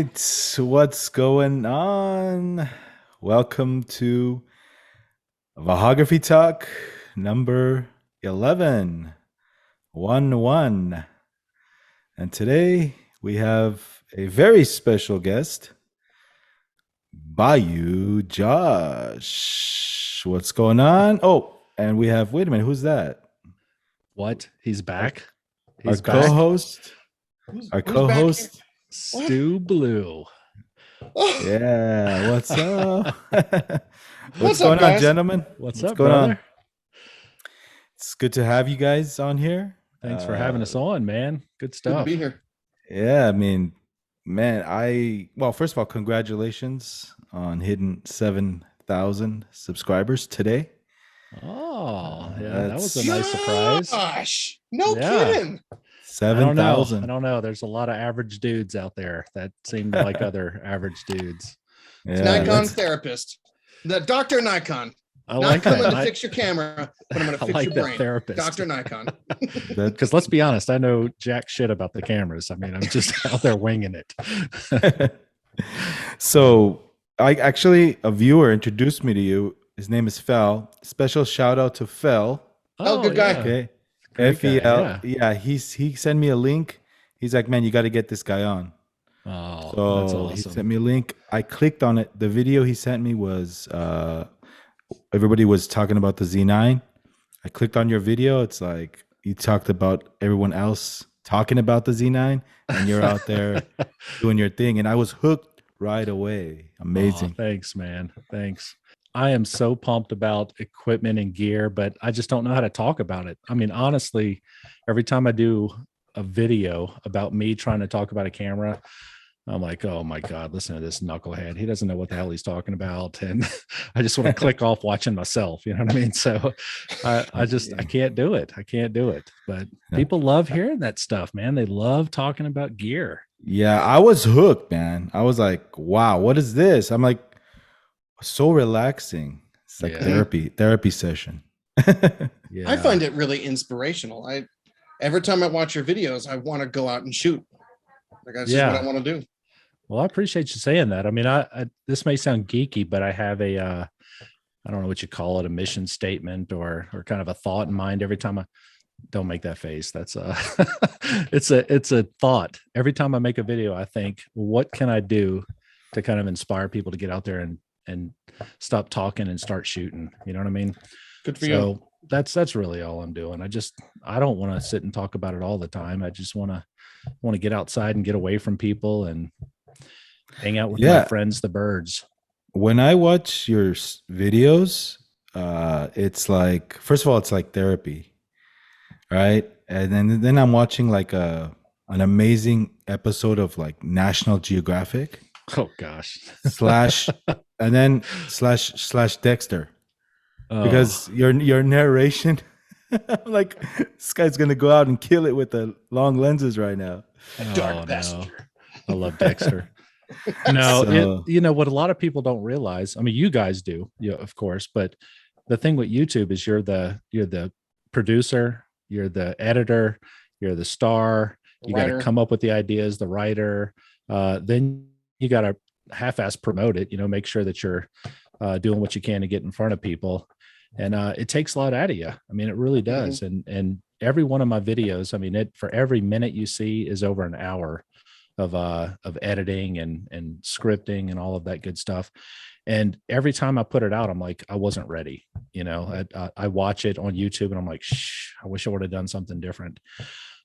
right, what's going on? Welcome to Vahagraphy Talk number 11, 1. And today we have a very special guest, Bayou Josh. What's going on? Oh, and we have, wait a minute, who's that? What? He's back? Our He's back? co-host, our Who's back co-host. Stewblue. Oh, Yeah, what's up? What's going up, on, guys? gentlemen? What's up, going brother? on? It's good to have you guys on here. Thanks for having us on, man. Good Good to stuff. be here. Yeah, I mean, man, well, first of all, congratulations on hitting 7,000 subscribers today. Oh, yeah, that That's- was a nice surprise. Gosh, no Yeah. kidding. I 7,000. don't know. There's a lot of average dudes out there that seem like other average dudes. Yeah, Nikon that's- therapist, the Dr. Nikon. I Not like coming that. to fix your camera, but I'm going to I fix like your that brain. therapist. Dr. Nikon. that- Because let's be honest, I know jack shit about the cameras. I mean, I'm just out there winging it. So, a viewer introduced me to you. His name is Fel. Special shout out to Fel. Oh, good guy. yeah. Okay. Great guy, FEL. Yeah, he sent me a link. He's like, man, you got to get this guy on. Oh, So that's he awesome. sent me a link. I clicked on it. The video he sent me was everybody was talking about the Z9. I clicked on your video. It's like you talked about everyone else talking about the Z9, and you're out there doing your thing. And I was hooked right away. Amazing. Oh, thanks, man. Thanks. I am so pumped about equipment and gear, but I just don't know how to talk about it. I mean, honestly, every time I do a video about me trying to talk about a camera, I'm like, oh my God, listen to this knucklehead. He doesn't know what the hell he's talking about. And I just want to click off watching myself. You know what I mean? So I can't do it. I can't do it. But people love hearing that stuff, man. They love talking about gear. Yeah, I was hooked, man. I was like, wow, what is this? I'm like, so relaxing. It's like Yeah. therapy session. Yeah. I find it really inspirational. Every time I watch your videos, I want to go out and shoot. Like that's just what I want to do. Well, I appreciate you saying that. I mean, I this may sound geeky, but I have a I don't know what you call it, a mission statement or kind of a thought in mind every time I don't make that face. That's it's a thought. Every time I make a video, I think, what can I do to kind of inspire people to get out there and stop talking and start shooting? You know what I mean? Good for you. So that's really all I'm doing. I don't want to sit and talk about it all the time. I just want to get outside and get away from people and hang out with my friends, the birds. When I watch your videos, it's like, first of all, it's like therapy, right? And then I'm watching like an amazing episode of like National Geographic Oh gosh. slash and then slash Dexter, because your narration, I'm like, this guy's gonna go out and kill it with the long lenses right now. Dark passenger. I love Dexter. No, So- you know what a lot of people don't realize. I mean, you guys do, of course, but the thing with YouTube is you're the producer, you're the editor, you're the star. You got to Writer. come up with the ideas, the writer. Then you got to half-ass promote it. Make sure that you're doing what you can to get in front of people, and it takes a lot out of you. I mean, it really does. And every one of my videos, I mean, for every minute you see is over an hour of editing and scripting and all of that good stuff. And every time I put it out, I'm like, I wasn't ready. I watch it on YouTube and I'm like, I wish I would have done something different.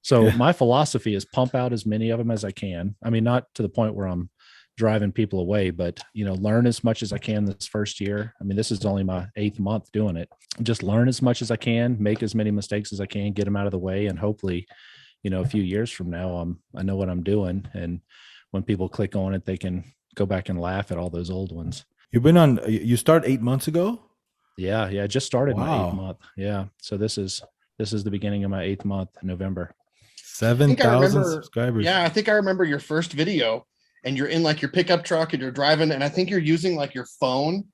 So my philosophy is pump out as many of them as I can. I mean, not to the point where I'm driving people away, but learn as much as I can this first year. I mean, this is only my 8th month doing it. Just learn as much as I can, make as many mistakes as I can, get them out of the way, and hopefully a few years from now, I know what I'm doing. And when people click on it, they can go back and laugh at all those old ones. You started 8 months ago? Yeah. I just started my Wow. 8th month. Yeah. So this is the beginning of my 8th month, November. 7,000 subscribers. Yeah, I think I remember your first video, and you're in like your pickup truck and you're driving, and I think you're using like your phone.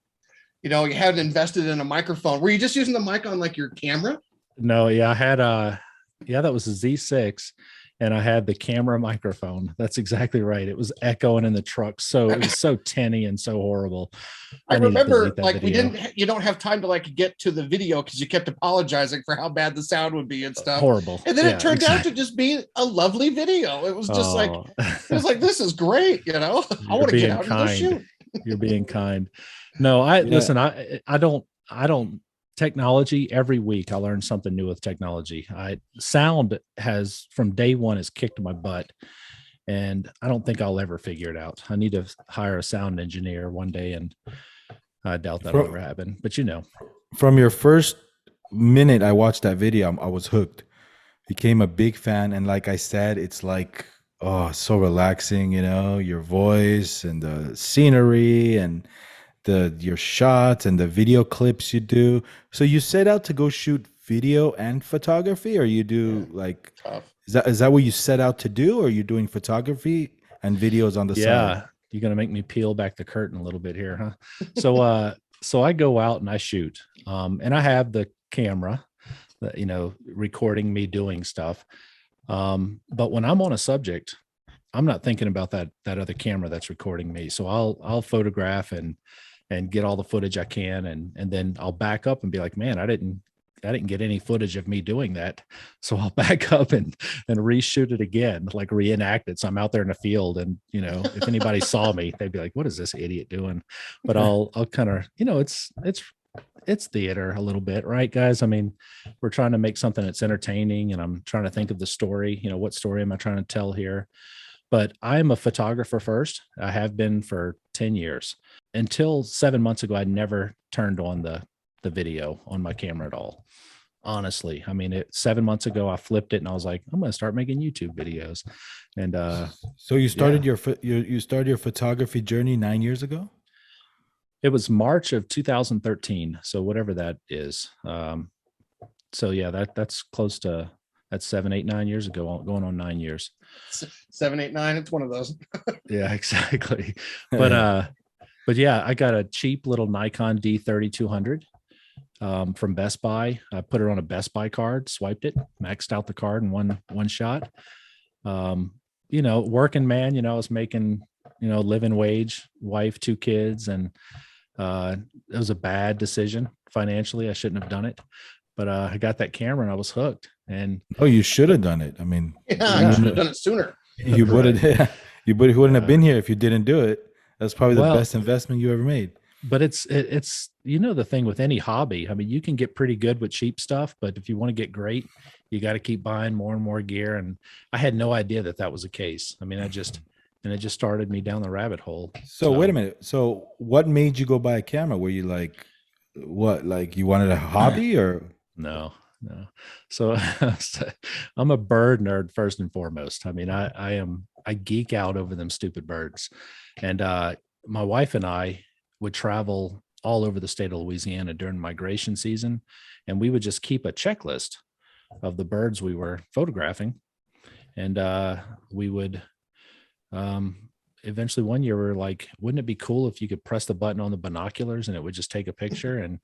You hadn't invested in a microphone. Were you just using the mic on like your camera? No, yeah, I had that was a Z6, and I had the camera microphone. That's exactly right. It was echoing in the truck. So it was so tinny and so horrible. I need to remember delete that like video. you don't have time to like get to the video because you kept apologizing for how bad the sound would be and stuff. Horrible. And then Yeah, it turned out to just be a lovely video. It was just like, Oh. it was like, this is great. You know, I You're want to get being out and go kind. shoot. You're being kind. No, listen, I don't technology every week. I learn something new with technology. Sound has from day one has kicked my butt, and I don't think I'll ever figure it out. I need to hire a sound engineer one day, and I doubt that'll ever happen. But from your first minute I watched that video, I was hooked. Became a big fan, and like I said, it's like, oh, so relaxing, you know, your voice and the scenery and your shots and the video clips you do. So you set out to go shoot video and photography, or you do like Tough. is that what you set out to do, or are you doing photography and videos on the side? You're gonna make me peel back the curtain a little bit here, huh? So I go out and I shoot, and I have the camera, recording me doing stuff. But when I'm on a subject, I'm not thinking about that other camera that's recording me. So I'll photograph and get all the footage I can, and then I'll back up and be like, man, I didn't get any footage of me doing that. So I'll back up and reshoot it again, like reenact it. So I'm out there in the field, and if anybody saw me, they'd be like, what is this idiot doing? But I'll kind of, it's theater a little bit, right, guys? I mean, we're trying to make something that's entertaining, and I'm trying to think of the story. What story am I trying to tell here? But I'm a photographer first. I have been for 10 years. Until 7 months ago, I never turned on the video on my camera at all. Honestly, I mean, 7 months ago, I flipped it and I was like, I'm going to start making YouTube videos. And so you started your photography journey 9 years ago? It was March of 2013. So whatever that is. So yeah, that's close to, that's 7, 8, 9 years ago, going on 9 years. 7, 8, 9. It's one of those. Yeah, exactly. But yeah, I got a cheap little Nikon D3200 from Best Buy. I put it on a Best Buy card, swiped it, maxed out the card in one shot. Working man, I was making, living wage, wife, 2 kids, and it was a bad decision financially. I shouldn't have done it. But I got that camera and I was hooked. And you should have done it. I mean, you should have done it sooner. You would have. You wouldn't have been here if you didn't do it. That's probably the best investment you ever made. But it's the thing with any hobby. I mean, you can get pretty good with cheap stuff, but if you want to get great, you got to keep buying more and more gear. And I had no idea that was the case. I mean, it just started me down the rabbit hole. So wait a minute. So what made you go buy a camera? Were you like, what? Like you wanted a hobby or? No. So I'm a bird nerd first and foremost. I mean, I geek out over them stupid birds. And my wife and I would travel all over the state of Louisiana during migration season. And we would just keep a checklist of the birds we were photographing. And we would eventually one year we were like, wouldn't it be cool if you could press the button on the binoculars and it would just take a picture? And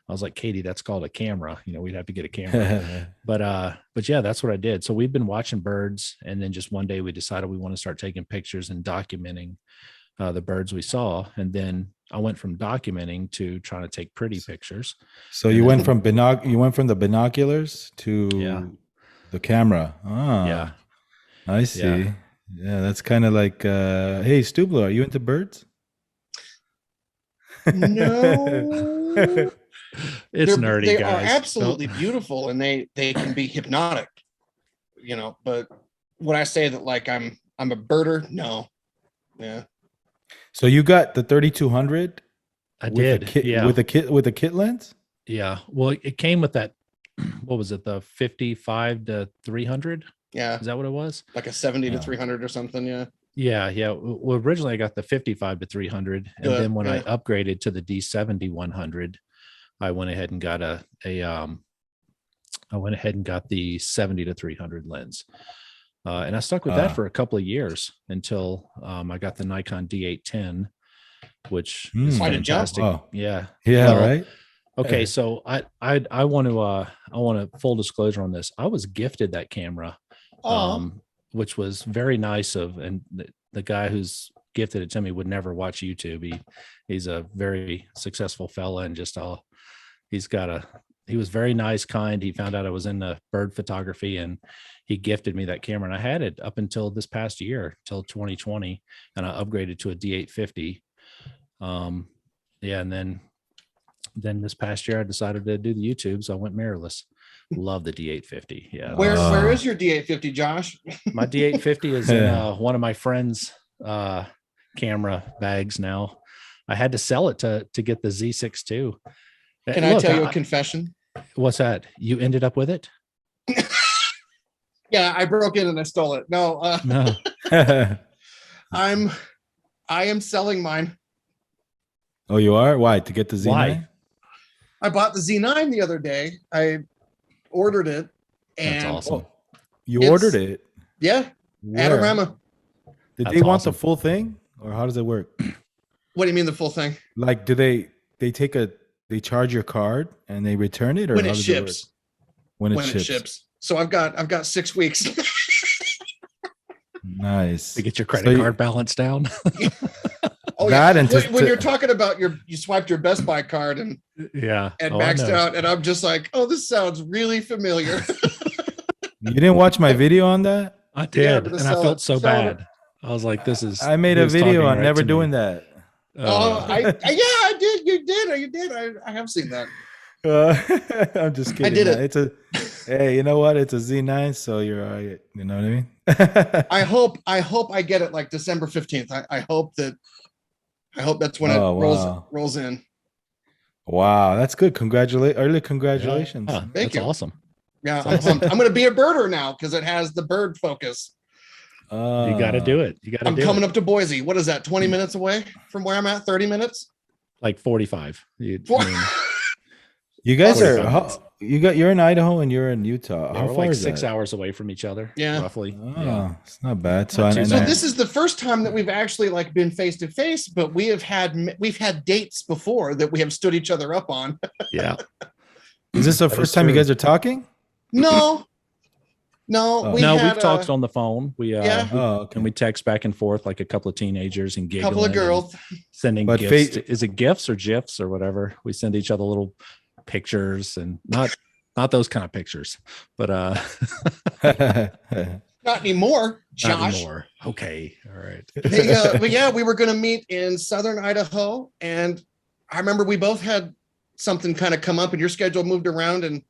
I was like, Katie, that's called a camera. We'd have to get a camera. But yeah, that's what I did. So we've been watching birds, and then just one day we decided we want to start taking pictures and documenting the birds we saw. And then I went from documenting to trying to take pretty pictures. So you went from the binoculars to the camera. Ah, yeah, I see. Yeah, that's kind of like, hey, Stewblue, are you into birds? No. It's nerdy, they guys. Are absolutely beautiful, and they can be hypnotic, but when I say that like I'm a birder, no. Yeah. So you got the 3200? I did. With a kit lens? Yeah. Well, it came with that, what was it, the 55 to 300? Yeah. Is that what it was? Like a 70 to 300 or something. Yeah. Yeah. Well, originally I got the 55 to 300. And then when I upgraded to the D70 100, I went ahead and got the 70 to 300 lens. And I stuck with that for a couple of years until I got the Nikon D810, which is fantastic. Oh. Yeah. Right. Okay, so I want to full disclosure on this. I was gifted that camera which was very nice and the guy who's gifted it to me would never watch YouTube. He's a very successful fella and he was very nice, kind. He found out I was into bird photography and he gifted me that camera, and I had it up until this past year, till 2020, and I upgraded to a D850. And then this past year I decided to do the YouTube, so I went mirrorless. Love the D850. Yeah. Where is your D850, Josh? My D850 is in one of my friends' camera bags now. I had to sell it to get the Z6 too. Can I tell you a confession? What's that? You ended up with it? Yeah, I broke in and I stole it. No, No. I am selling mine. Oh, you are? Why? To get the Z9? Why? I bought the Z9 the other day. I ordered it. And That's awesome. You ordered it? Yeah. Where? Adorama. Did That's they want awesome. the full thing? Or how does it work? What do you mean the full thing? Like, do they charge your card and they return it, or When how it does ships. When When it ships. So I've got 6 weeks. Nice. To get your credit card balance down. Oh, That yeah. and When you're talking about you swiped your Best Buy card and Yeah. maxed out, and I'm just like, oh, this sounds really familiar. You didn't watch my video on that? I did, but and I felt so bad. I was like, "This is." I made he a was video talking on right never to me. doing that. I did. You did. I have seen that. I'm just kidding. did man. it. Hey, you know what? It's a Z9, so you're all right. You know what I mean? I hope I get it like December 15th. I hope that's when it rolls in. Wow, that's good. Early congratulations. Yeah, Thank that's you. awesome. Yeah, I'm going to be a birder now because it has the bird focus. You got to do it. You got to. I'm coming up to Boise. What is that? 20 minutes away from where I'm at? 30 minutes? Like 45. You guys 45 are. minutes. You're in Idaho and you're in Utah. Yeah, How we're far like is 6 that? hours away from each other. Yeah. Roughly. Oh, it's not bad. So, Not too bad. This is the first time that we've actually like been face to face, but we've had dates before that we have stood each other up on. Yeah. is this the That first is time you true. guys are talking? No, Oh. We've talked on the phone. Yeah. Oh, okay. And we text back and forth like a couple of teenagers and giggling. couple of and girls. sending But gifts. Is it gifts or gifs or whatever? We send each other little pictures and not those kind of pictures, but Not anymore, not Josh. anymore. Okay. All right. But yeah, we were going to meet in southern Idaho, and I remember we both had something kind of come up, and your schedule moved around, and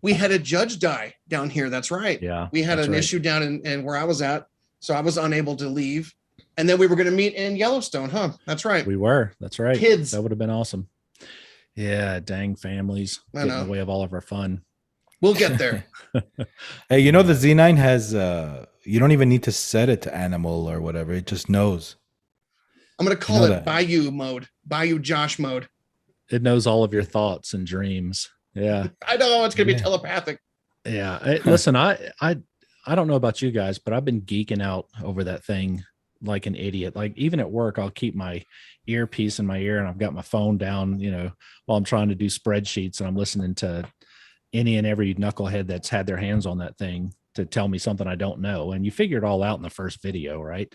we had a judge die down here. That's right. Yeah. We had that's an right. issue down in where I was at, so I was unable to leave. And then we were going to meet in Yellowstone, huh? That's right. We were. That's right. Kids. That would have been awesome. Yeah. Dang families I get in know. the way of all of our fun. We'll get there. Hey, you know the Z9 has you don't even need to set it to animal or whatever. It just knows. I'm going to call know it that. Bayou mode, Bayou Josh mode. It knows all of your thoughts and dreams. Yeah. I know it's going to be Yeah. telepathic. Yeah. Listen, I don't know about you guys, but I've been geeking out over that thing like an idiot. Like even at work, I'll keep my earpiece in my ear and I've got my phone down, while I'm trying to do spreadsheets and I'm listening to any and every knucklehead that's had their hands on that thing to tell me something I don't know. And you figure it all out in the first video, right?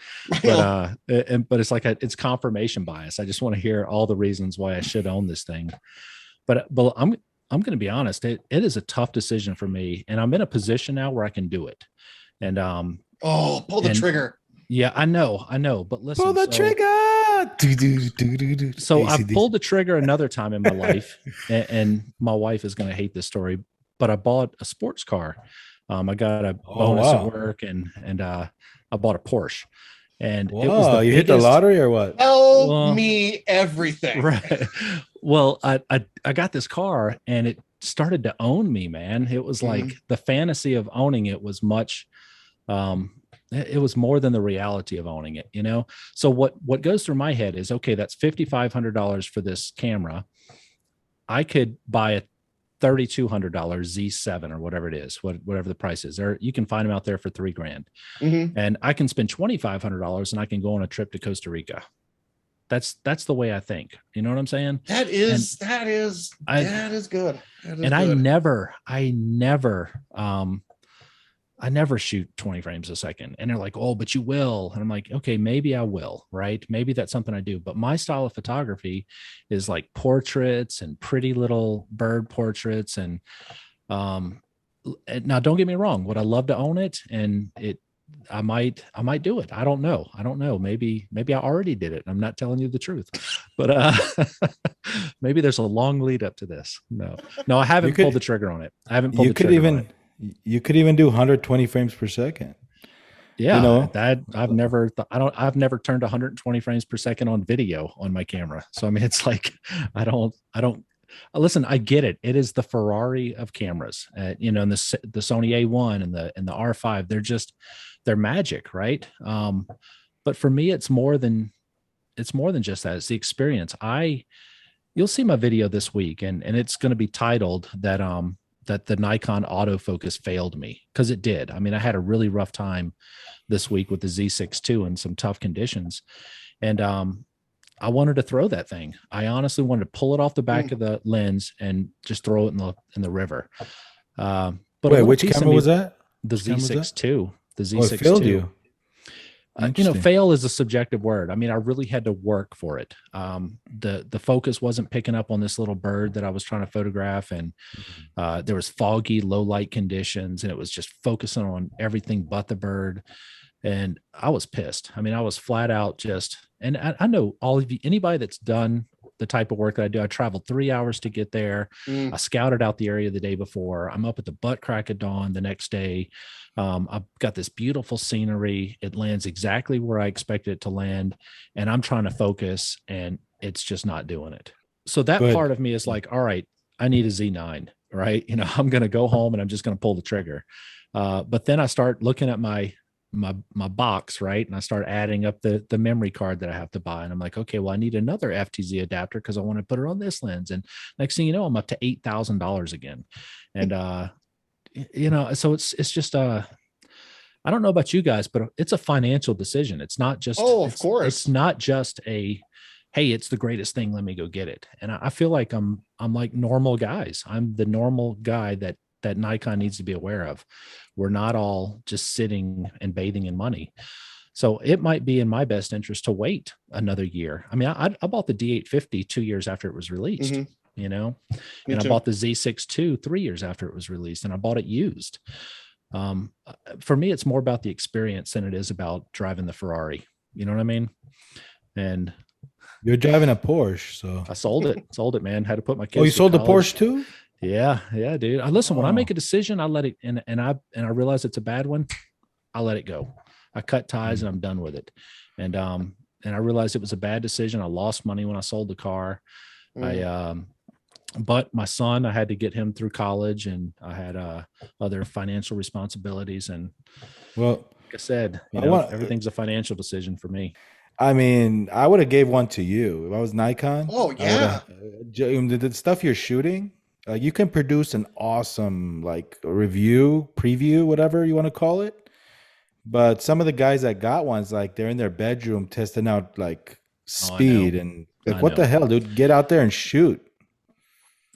But it's like it's confirmation bias. I just want to hear all the reasons why I should own this thing. But I'm going to be honest. It is a tough decision for me, and I'm in a position now where I can do it. And pull the trigger. yeah, I know. But listen, Pull the trigger. So I pulled the trigger another time in my life, and my wife is going to hate this story, but I bought a sports car. I got a bonus wow. at work, and I bought a Porsche. And it was Whoa, the you hit the biggest- lottery or what? Tell Well- me everything. Right. Well, I got this car and it started to own me, man. It was like the fantasy of owning it was much, it was more than the reality of owning it, So what goes through my head is, okay, that's $5,500 for this camera. I could buy a $3,200 Z7 or whatever it is, whatever the price is, or you can find them out there for $3,000, and I can spend $2,500 and I can go on a trip to Costa Rica. That's the way I think. You know what I'm saying? That is good. That is I good. I never shoot 20 frames a second. And they're like, oh, but you will. And I'm like, okay, maybe I will, right? Maybe that's something I do. But my style of photography is like portraits and pretty little bird portraits. And now don't get me wrong, would I love to own it? And I might do it. I don't know. Maybe I already did it. I'm not telling you the truth, but maybe there's a long lead up to this. No, I haven't pulled the trigger on it. I haven't pulled the trigger on it. You could even do 120 frames per second. Yeah, that I've never turned 120 frames per second on video on my camera. So I mean, it's like I don't. Listen, I get it. It is the Ferrari of cameras. And the Sony A1 and the R5. They're magic, right? But for me, it's more than just that. It's the experience. You'll see my video this week, and it's going to be titled that the Nikon autofocus failed me, because it did. I mean, I had a really rough time this week with the Z6 II in some tough conditions, and I wanted to throw that thing. I honestly wanted to pull it off the back of the lens and just throw it in the river. But wait, which camera was that? The Z6 II. The Z6 it failed you. Fail is a subjective word. I mean, I really had to work for it. The focus wasn't picking up on this little bird that I was trying to photograph, and there was foggy, low light conditions, and it was just focusing on everything but the bird. And I was pissed. I mean, I was flat out and I know all of you, anybody that's done the type of work that I do. I traveled 3 hours to get there. I scouted out the area the day before. I'm up at the butt crack of dawn the next day. I've got this beautiful scenery. It lands exactly where I expected it to land. And I'm trying to focus, and it's just not doing it. So that part of me is like, all right, I need a Z9, right? I'm going to go home and I'm just going to pull the trigger. But then I start looking at my box, right? And I start adding up the memory card that I have to buy. And I'm like, okay, well, I need another FTZ adapter because I want to put it on this lens. And next thing you know, I'm up to $8,000 again. And, so it's just, I don't know about you guys, but it's a financial decision. It's not just, of course, it's not just hey, it's the greatest thing, let me go get it. And I feel like I'm like normal guys. I'm the normal guy that Nikon needs to be aware of. We're not all just sitting and bathing in money. So it might be in my best interest to wait another year. I mean, I bought the D850 2 years after it was released, and I bought the Z6 II 3 years after it was released, and I bought it used. For me, it's more about the experience than it is about driving the Ferrari. You know what I mean? And you're driving a Porsche, so I sold it, man. Had to put my kids. Oh, you sold the Porsche too? Yeah, dude. Listen, when I make a decision, I let it, and I realize it's a bad one, I let it go. I cut ties and I'm done with it. And I realized it was a bad decision. I lost money when I sold the car. But my son, I had to get him through college, and I had other financial responsibilities. And like I said, everything's a financial decision for me. I mean, I would have gave one to you if I was Nikon. Oh yeah, the stuff you're shooting. You can produce an awesome review, preview, whatever you want to call it. But some of the guys that got ones, they're in their bedroom testing out speed and what the hell, dude? Get out there and shoot.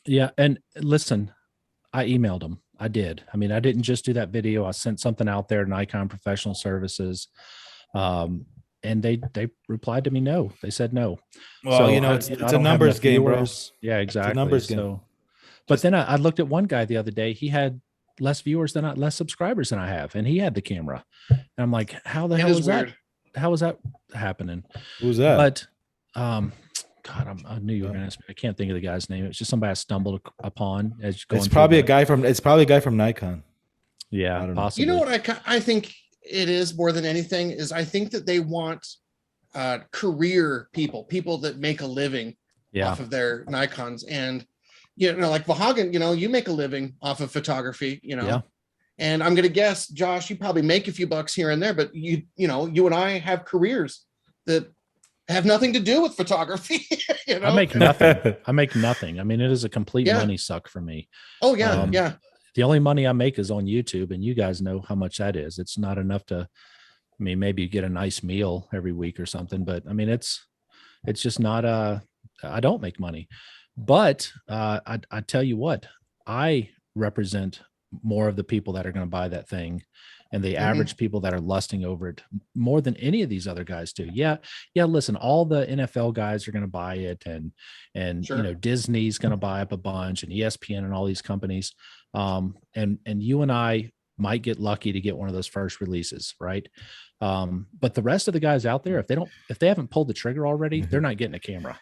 Yeah, and listen, I emailed them. I did. I mean, I didn't just do that video. I sent something out there, Nikon Professional Services, and they replied to me no. They said no. Well, so, it's a numbers game, bro. Yeah, exactly. It's a numbers game. But then I looked at one guy the other day. He had less subscribers than I have, and he had the camera. And I'm like, how the hell is that? How is that happening? Who's that? But God, I knew you were going to ask me. I can't think of the guy's name. It's just somebody I stumbled upon as going. It's probably a guy from Nikon. Yeah, possibly. You know what I think it is more than anything is I think that they want career people that make a living off of their Nikons. And like Vahagan, you make a living off of photography, and I'm going to guess, Josh, you probably make a few bucks here and there, but you and I have careers that have nothing to do with photography. I make nothing. I mean, it is a complete money suck for me. Oh yeah. Yeah. The only money I make is on YouTube, and you guys know how much that is. It's not enough to, maybe you get a nice meal every week or something, but I mean, it's just not I don't make money. But I tell you what, I represent more of the people that are going to buy that thing and the average people that are lusting over it more than any of these other guys do. Yeah. Listen, all the NFL guys are going to buy it, and Sure. Disney's going to buy up a bunch, and ESPN and all these companies. And you and I might get lucky to get one of those first releases, right? But the rest of the guys out there, if they haven't pulled the trigger already, they're not getting a camera.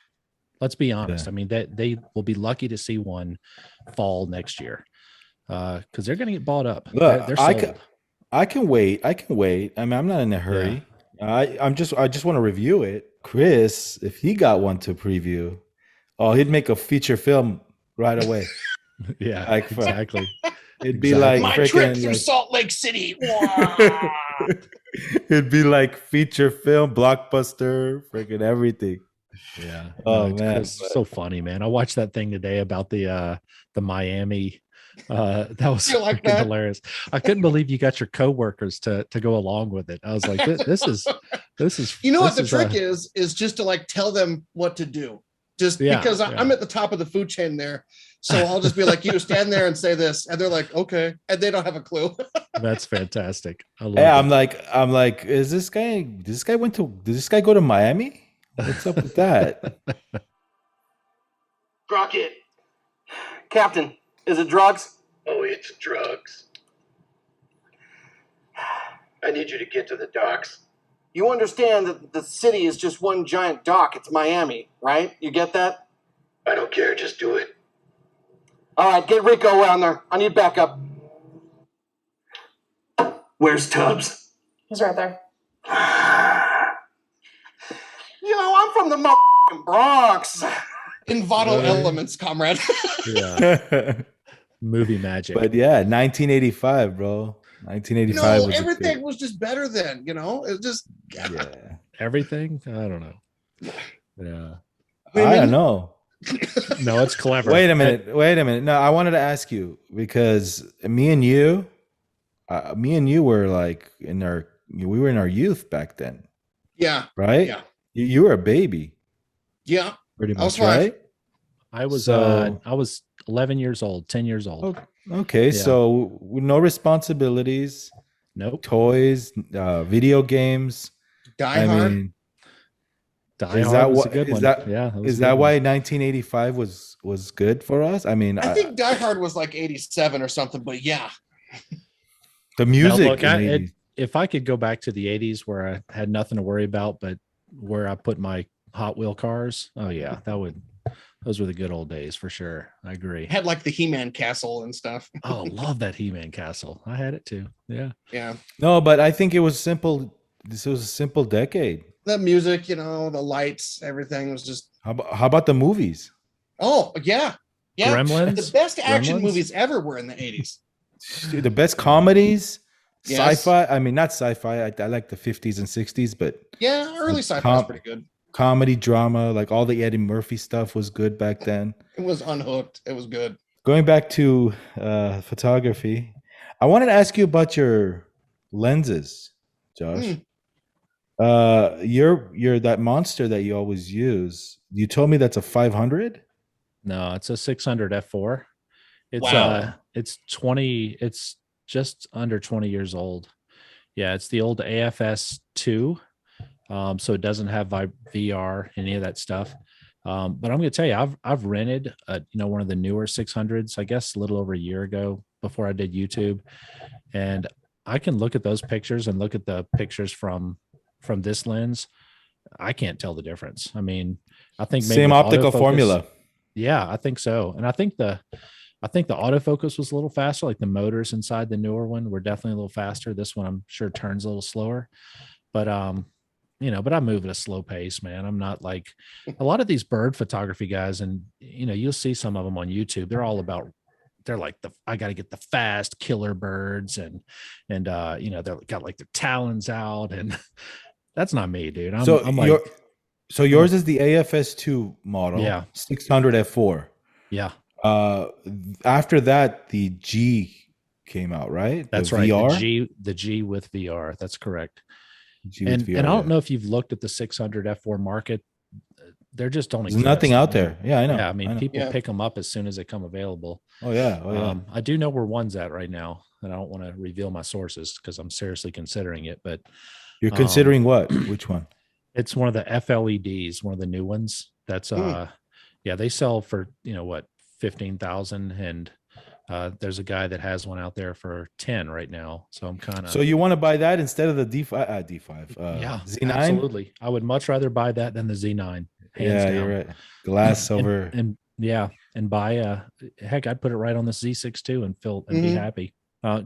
Let's be honest. I mean, they will be lucky to see one fall next year, because they're going to get bought up. Look, they're sold. I can wait. I mean, I'm not in a hurry. I just want to review it. Chris, if he got one to preview, he'd make a feature film right away. Yeah, like, exactly. It'd be like my trip through Salt Lake City. It'd be like feature film, blockbuster, freaking everything. Yeah. Oh man, it's so funny, man. I watched that thing today about the Miami. That was like that? hilarious. I couldn't believe you got your coworkers to go along with it. I was like, this is. You know what the trick is just to like tell them what to do. Just because I'm at the top of the food chain there. So I'll just be like, you stand there and say this. And they're like, okay. And they don't have a clue. That's fantastic. I love it. I'm like, did this guy go to Miami? What's up with that? Crockett. Captain, is it drugs? Oh, it's drugs. I need you to get to the docks. You understand that the city is just one giant dock. It's Miami, right? You get that? I don't care. Just do it. All right, get Rico around there. I need backup. Where's Tubbs? He's right there. You know, I'm from the motherfucking Bronx. In vital elements, comrade. Yeah. Movie magic. But yeah, 1985, bro. 1985. No, everything was just better then. You know, it just everything. I don't know. Yeah, I don't know. No, it's clever. Wait a minute. No, I wanted to ask you because me and you were like we were in our youth back then. Yeah. Right. Yeah. You were a baby. Yeah. Pretty much, right? I was 11 years old, 10 years old. Okay, so no responsibilities, nope. Toys, video games. Die Hard. Die Hard was a good one. Is that why 1985 was good for us? I mean, I think Die Hard was like 87 or something, but yeah. The music. Now, look, if I could go back to the 80s where I had nothing to worry about, but where I put my Hot Wheel cars, those were the good old days for sure. I agree. Had like the He-Man castle and stuff. Oh, love that He-Man castle. I had it too. Yeah. Yeah. No, but I think it was simple. This was a simple decade. The music, the lights, everything was just. How about the movies? Oh, yeah. Yeah. Gremlins? The best action movies ever were in the 80s. The best comedies, yes. Sci-fi. I mean, not sci-fi. I like the 50s and 60s, but. Yeah, early sci-fi was pretty good. Comedy, drama, like all the Eddie Murphy stuff was good back then. It was unhooked. It was good. Going back to photography, I wanted to ask you about your lenses, Josh. You're that monster that you always use. You told me that's a 500? No, it's a 600 f4. It's 20. It's just under 20 years old. Yeah, it's the old AFS 2. So it doesn't have VR, any of that stuff. But I'm going to tell you, I've rented, one of the newer 600s, I guess a little over a year ago before I did YouTube. And I can look at those pictures and look at the pictures from this lens. I can't tell the difference. I mean, I think maybe same optical formula. Yeah, I think so. And I think the autofocus was a little faster. Like the motors inside the newer one were definitely a little faster. This one I'm sure turns a little slower, but but I move at a slow pace, man. I'm not like a lot of these bird photography guys, and you'll see some of them on YouTube. They're like I got to get the fast killer birds, and they've got like their talons out, and that's not me, dude. So yours is the AFS2 model, 600 f4. Yeah. After that, the G came out, right? That's right. The G with VR. That's correct. And I don't know if you've looked at the 600 f4 market. There just don't There's exist. nothing out there. Yeah, I know. Yeah, I mean, know. people pick them up as soon as they come available. Oh yeah. Oh yeah. I do know where one's at right now, and I don't want to reveal my sources because I'm seriously considering it. But You're considering what? Which one? it's one of the FLEDs, one of the new ones. That's yeah, they sell for what, 15,000, and there's a guy that has one out there for 10 right now. So I'm kind of. So you want to buy that instead of the D5? Yeah, Z9. Absolutely. I would much rather buy that than the Z9. Yeah, down. you're right. Glass over. And yeah, and buy heck, I'd put it right on the Z6 too and be happy.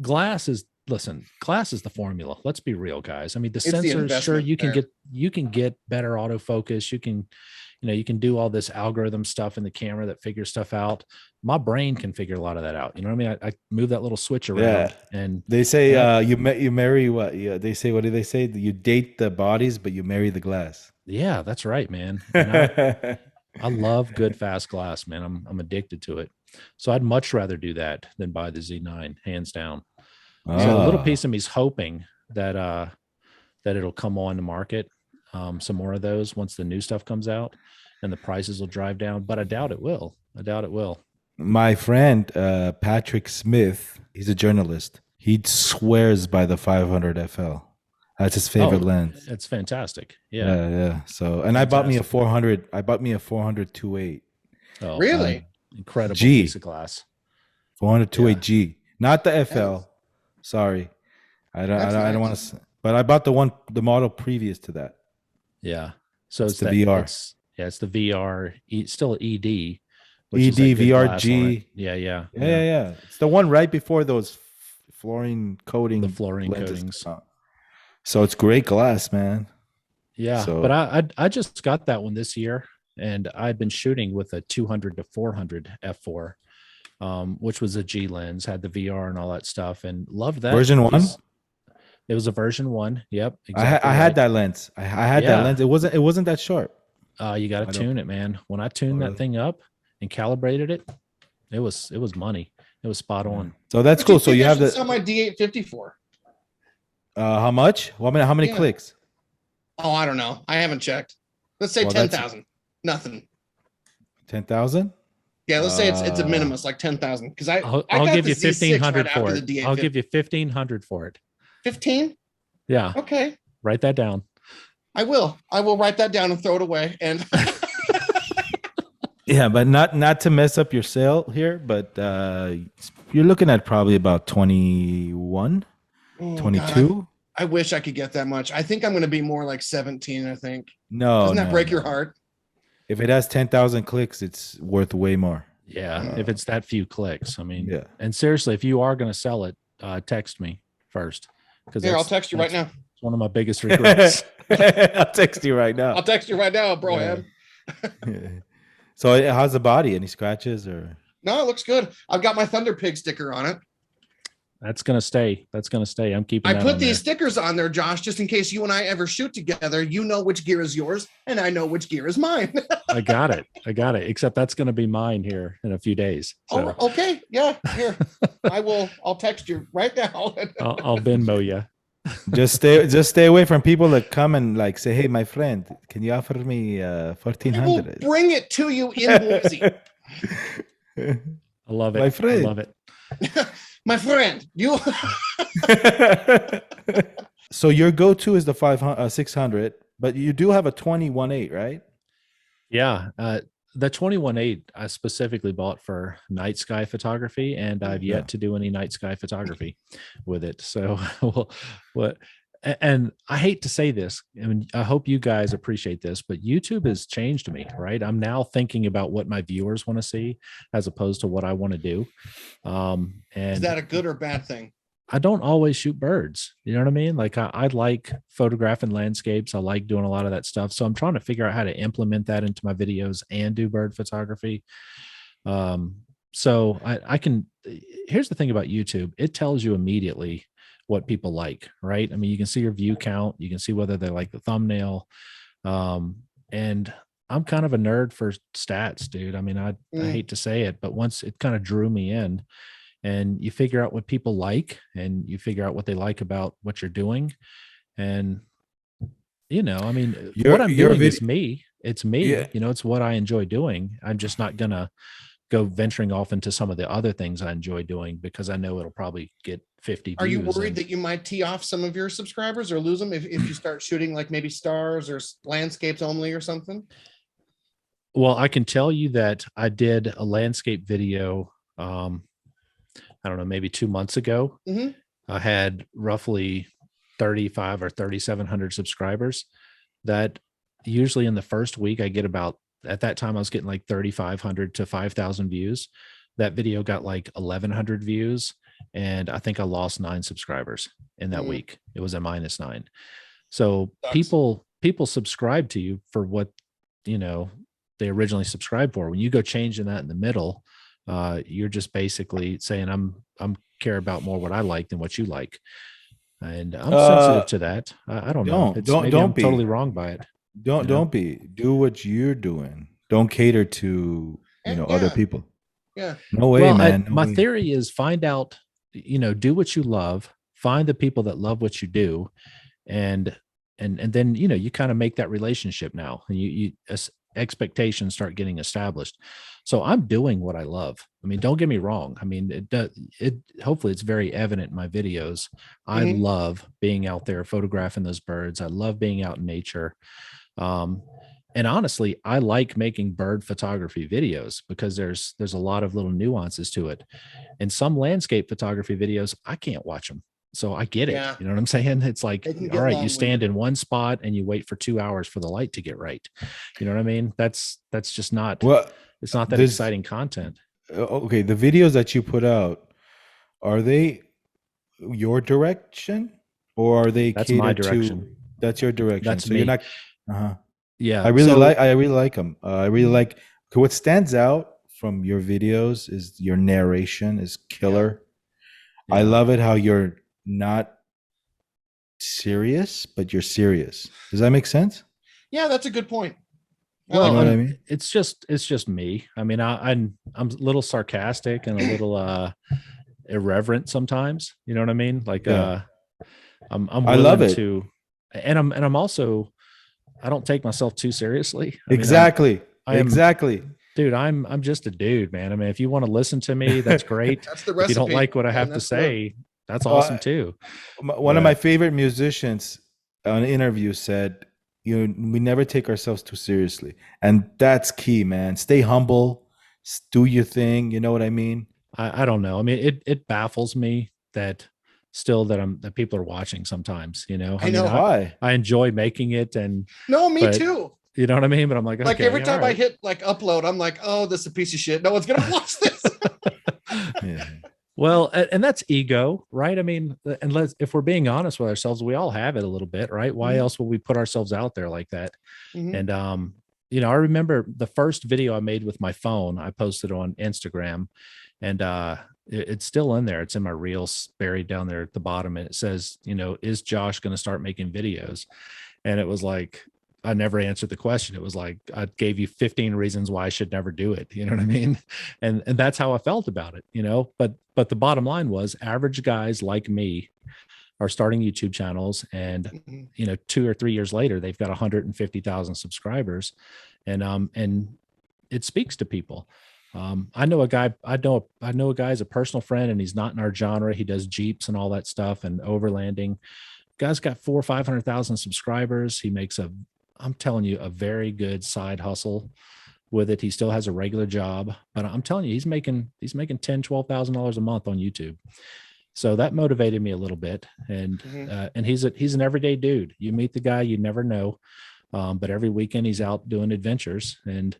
Glass is the formula. Let's be real, guys. I mean, the sensors, sure, you can get better autofocus. You can do all this algorithm stuff in the camera that figures stuff out. My brain can figure a lot of that out. You know what I mean? I move that little switch around, and they say you marry what? Yeah, they say, what do they say? You date the bodies, but you marry the glass. Yeah, that's right, man. And I love good fast glass, man. I'm addicted to it. So I'd much rather do that than buy the Z9, hands down. So a little piece of me is hoping that it'll come on the market, some more of those once the new stuff comes out, and the prices will drive down. But I doubt it will. My friend Patrick Smith, he's a journalist. He swears by the 500 FL. That's his favorite lens. It's fantastic. Yeah. Yeah. So, and I bought me a 400 2.8. Oh, really? Incredible piece of glass. 400 2.8G, not the FL. Sorry, I don't want to. But I bought the model previous to that. Yeah. So it's the VR. It's the VR. Still ED. ED VRG. Yeah. It's the one right before those fluorine coating. The fluorine coatings. So it's great glass, man. Yeah, but I just got that one this year, and I've been shooting with a 200 to 400 f4, which was a G lens, had the VR and all that stuff, and loved that. Version 1? It was a version 1. Yep. Exactly I had that lens. I had that lens. It wasn't that sharp. You got to tune it, man. When I tuned that thing up and calibrated it, it was money. It was spot on. So that's cool. So you have the my D850 for. How much? Well, I mean, how many clicks? Oh, I don't know. I haven't checked. Let's say 10,000. Nothing. 10,000? Yeah, let's say it's a minimum. It's like 10,000. Because I'll give you 1,500 for it. I'll give you 1,500 for it. 15? Yeah. Okay. Write that down. I will write that down and throw it away. And yeah, but not to mess up your sale here, but you're looking at probably about 21, 22. God, I wish I could get that much. I think I'm going to be more like 17, I think. No. Doesn't that break your heart? If it has 10,000 clicks, it's worth way more. Yeah, if it's that few clicks. I mean, yeah. And seriously, if you are going to sell it, text me first. Here, I'll text you right now. It's one of my biggest regrets. I'll text you right now. I'll text you right now, bro. Yeah. So how's the body? Any scratches or? No, it looks good. I've got my Thunder Pig sticker on it. That's gonna stay. I'm keeping. I put these stickers on there, Josh, just in case you and I ever shoot together. You know which gear is yours, and I know which gear is mine. I got it. Except that's gonna be mine here in a few days. So. Oh, okay. Yeah. Here, I'll text you right now. I'll Venmo you. Just stay away from people that come and like say, "Hey, my friend, can you offer me 1,400?" Bring it to you in Boise. I love it. My friend. I love it. My friend, you. So your go-to is the 600, but you do have a 21.8, right? Yeah, the 21.8 I specifically bought for night sky photography, and I've yet to do any night sky photography with it. So, and I hate to say this, I mean, I hope you guys appreciate this, but YouTube has changed me, right? I'm now thinking about what my viewers want to see as opposed to what I want to do. And is that a good or bad thing? I don't always shoot birds. You know what I mean? Like I like photographing landscapes. I like doing a lot of that stuff. So I'm trying to figure out how to implement that into my videos and do bird photography. So I can, here's the thing about YouTube. It tells you immediately what people like, right? I mean, you can see your view count. You can see whether they like the thumbnail. And I'm kind of a nerd for stats, dude. I mean, I hate to say it, but once it kind of drew me in, and you figure out what people like and you figure out what they like about what you're doing. And, you know, I mean, what I'm doing is me. it's me. Yeah. You know, it's what I enjoy doing. I'm just not gonna go venturing off into some of the other things I enjoy doing because I know it'll probably get 50 Are you views. worried And that you might tee off some of your subscribers or lose them if you start shooting like maybe stars or landscapes only or something? well, I can tell you that I did a landscape video. I don't know, maybe 2 months ago. Mhm. I had roughly 35 or 3,700 subscribers. That usually in the first week, I get about, at that time, I was getting like 3,500 to 5,000 views. That video got like 1,100 views. And I think I lost 9 subscribers in that week. It was a -9. So Sucks. people subscribe to you for what, you know, they originally subscribed for. When you go changing that in the middle, you're just basically saying I'm care about more what I like than what you like, and I'm sensitive to that. I don't know. Maybe I'm totally wrong by it. Don't be. Do what you're doing. Don't cater to other people. Yeah. No way, Well, man. my theory is find out, do what you love, find the people that love what you do, and then you kind of make that relationship now, and you expectations start getting established. So I'm doing what I love. I mean, don't get me wrong. I mean, it hopefully it's very evident in my videos. I love being out there photographing those birds. I love being out in nature. And honestly, I like making bird photography videos because there's a lot of little nuances to it. And some landscape photography videos, I can't watch them. So I get it. Yeah. You know what I'm saying? It's like, They can get all right, you long-winded. stand in one spot and you wait for 2 hours for the light to get right. You know what I mean? That's just not, it's not that exciting content. Okay. The videos that you put out, are they your direction or are they That's my catered direction. that's your direction. That's so me. you're not, Yeah. I really like them. I really like, what stands out from your videos is your narration is killer. Yeah. I love it how you're not serious, but you're serious. Does that make sense? Yeah, that's a good point. Well, You know what I mean? it's just me. I mean, I'm a little sarcastic and a little irreverent sometimes. You know what I mean? Like, Yeah. I'm I love willing it. to, and I'm also, I don't take myself too seriously. I mean, Exactly. I am, exactly. dude, I'm just a dude, man. I mean, if you want to listen to me, that's great. That's the If recipe. you don't like what I have to that's say, that's awesome too. One of my favorite musicians on an interview said, we never take ourselves too seriously. And that's key, man. Stay humble, do your thing. You know what I mean? I don't know. I mean, it baffles me that still that people are watching sometimes, I know. Why? I enjoy making it, and me too. You know what I mean? But I'm like, Like okay, every time right. I hit like upload, I'm like, oh, this is a piece of shit. No one's gonna watch this. Yeah. Well, and that's ego, right? I mean, if we're being honest with ourselves, we all have it a little bit, right? Why else would we put ourselves out there like that? And I remember the first video I made with my phone, I posted on Instagram, and it's still in there. It's in my reels, buried down there at the bottom, and it says, is Josh going to start making videos? And it was like, I never answered the question. It was like, I gave you 15 reasons why I should never do it. You know what I mean? And that's how I felt about it, but the bottom line was average guys like me are starting YouTube channels, and, 2 or 3 years later, they've got 150,000 subscribers, and it speaks to people. I know a guy is a personal friend, and he's not in our genre. He does Jeeps and all that stuff and overlanding. Guy's got 400,000 or 500,000 subscribers. He makes I'm telling you, a very good side hustle with it. He still has a regular job, but I'm telling you, he's making $10,000, $12,000 a month on YouTube. So that motivated me a little bit. And, and he's an everyday dude. You meet the guy, you never know. But every weekend he's out doing adventures, and,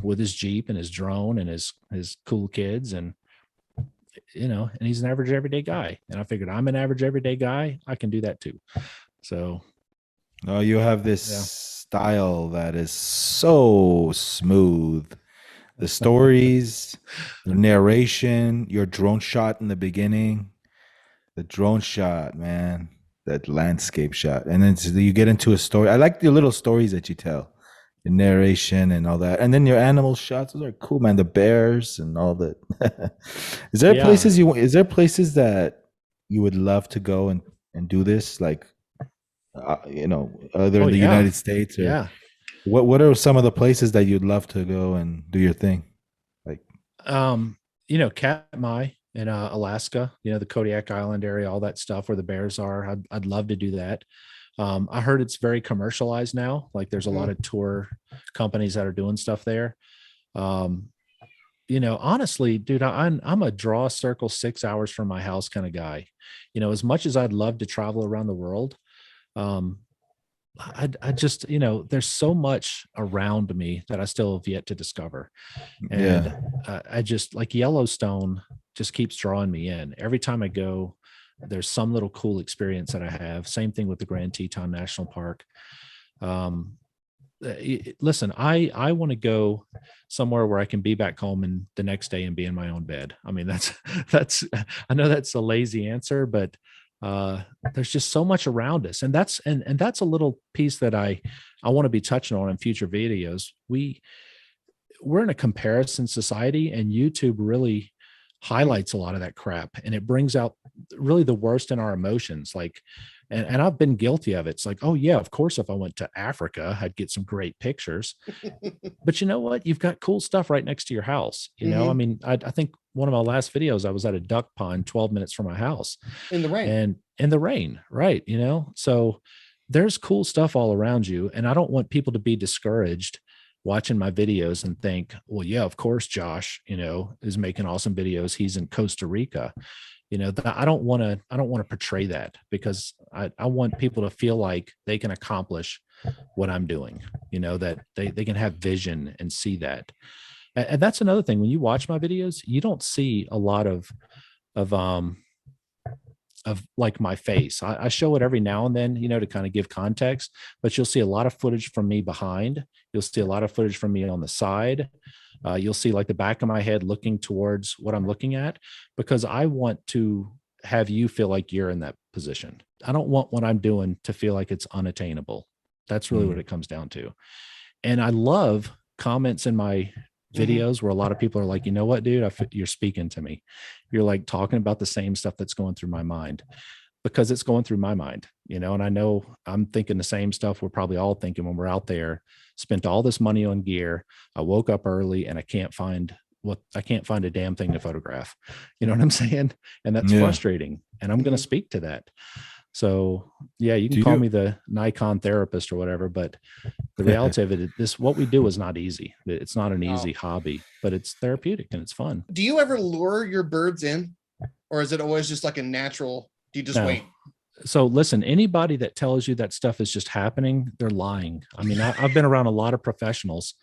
with his Jeep and his drone and his cool kids, and, and he's an average everyday guy. And I figured, I'm an average everyday guy. I can do that too. So. Oh, you have this style that is so smooth. The stories, the narration, your drone shot in the beginning, the drone shot, man, that landscape shot. And then you get into a story. I like the little stories that you tell, the narration and all that. And then your animal shots, those are cool, man. The bears and all that. Is there places that you would love to go and do this? Like, other in the United States? Or? Yeah. What are some of the places that you'd love to go and do your thing? Like, Katmai in Alaska, the Kodiak Island area, all that stuff where the bears are. I'd love to do that. I heard it's very commercialized now. Like there's a lot of tour companies that are doing stuff there. Honestly, dude, I'm a draw circle 6 hours from my house kind of guy. As much as I'd love to travel around the world, I just, there's so much around me that I still have yet to discover. And I just like Yellowstone just keeps drawing me in. Every time I go, there's some little cool experience that I have. Same thing with the Grand Teton National Park. Listen, I want to go somewhere where I can be back home and the next day and be in my own bed. I mean, that's, I know that's a lazy answer, but there's just so much around us. And that's a little piece that I want to be touching on in future videos. We're in a comparison society, and YouTube really highlights a lot of that crap, and it brings out really the worst in our emotions. Like, and I've been guilty of it. It's like, oh yeah, of course, if I went to Africa, I'd get some great pictures. But you know what? You've got cool stuff right next to your house. I mean, I think one of my last videos, I was at a duck pond 12 minutes from my house in the rain. And in the rain, right? So there's cool stuff all around you. And I don't want people to be discouraged watching my videos and think, well, yeah, of course, Josh, is making awesome videos. He's in Costa Rica. I don't want to portray that, because I want people to feel like they can accomplish what I'm doing, that they can have vision and see that. And that's another thing. When you watch my videos, you don't see a lot of like my face. I show it every now and then, to kind of give context, but you'll see a lot of footage from me behind. You'll see a lot of footage from me on the side. You'll see like the back of my head looking towards what I'm looking at, because I want to have you feel like you're in that position. I don't want what I'm doing to feel like it's unattainable. That's really what it comes down to. And I love comments in my videos where a lot of people are like, you know what, dude, you're speaking to me. You're like talking about the same stuff that's going through my mind, because it's going through my mind, and I know I'm thinking the same stuff we're probably all thinking when we're out there, spent all this money on gear. I woke up early and I can't find a damn thing to photograph. You know what I'm saying? And that's frustrating. And I'm going to speak to that. So yeah, you can call me the Nikon therapist or whatever, but the reality of it is what we do is not easy. It's not an easy hobby, but it's therapeutic and it's fun. Do you ever lure your birds in, or is it always just like a natural, do you just wait? So listen, anybody that tells you that stuff is just happening, they're lying. I mean, I've been around a lot of professionals.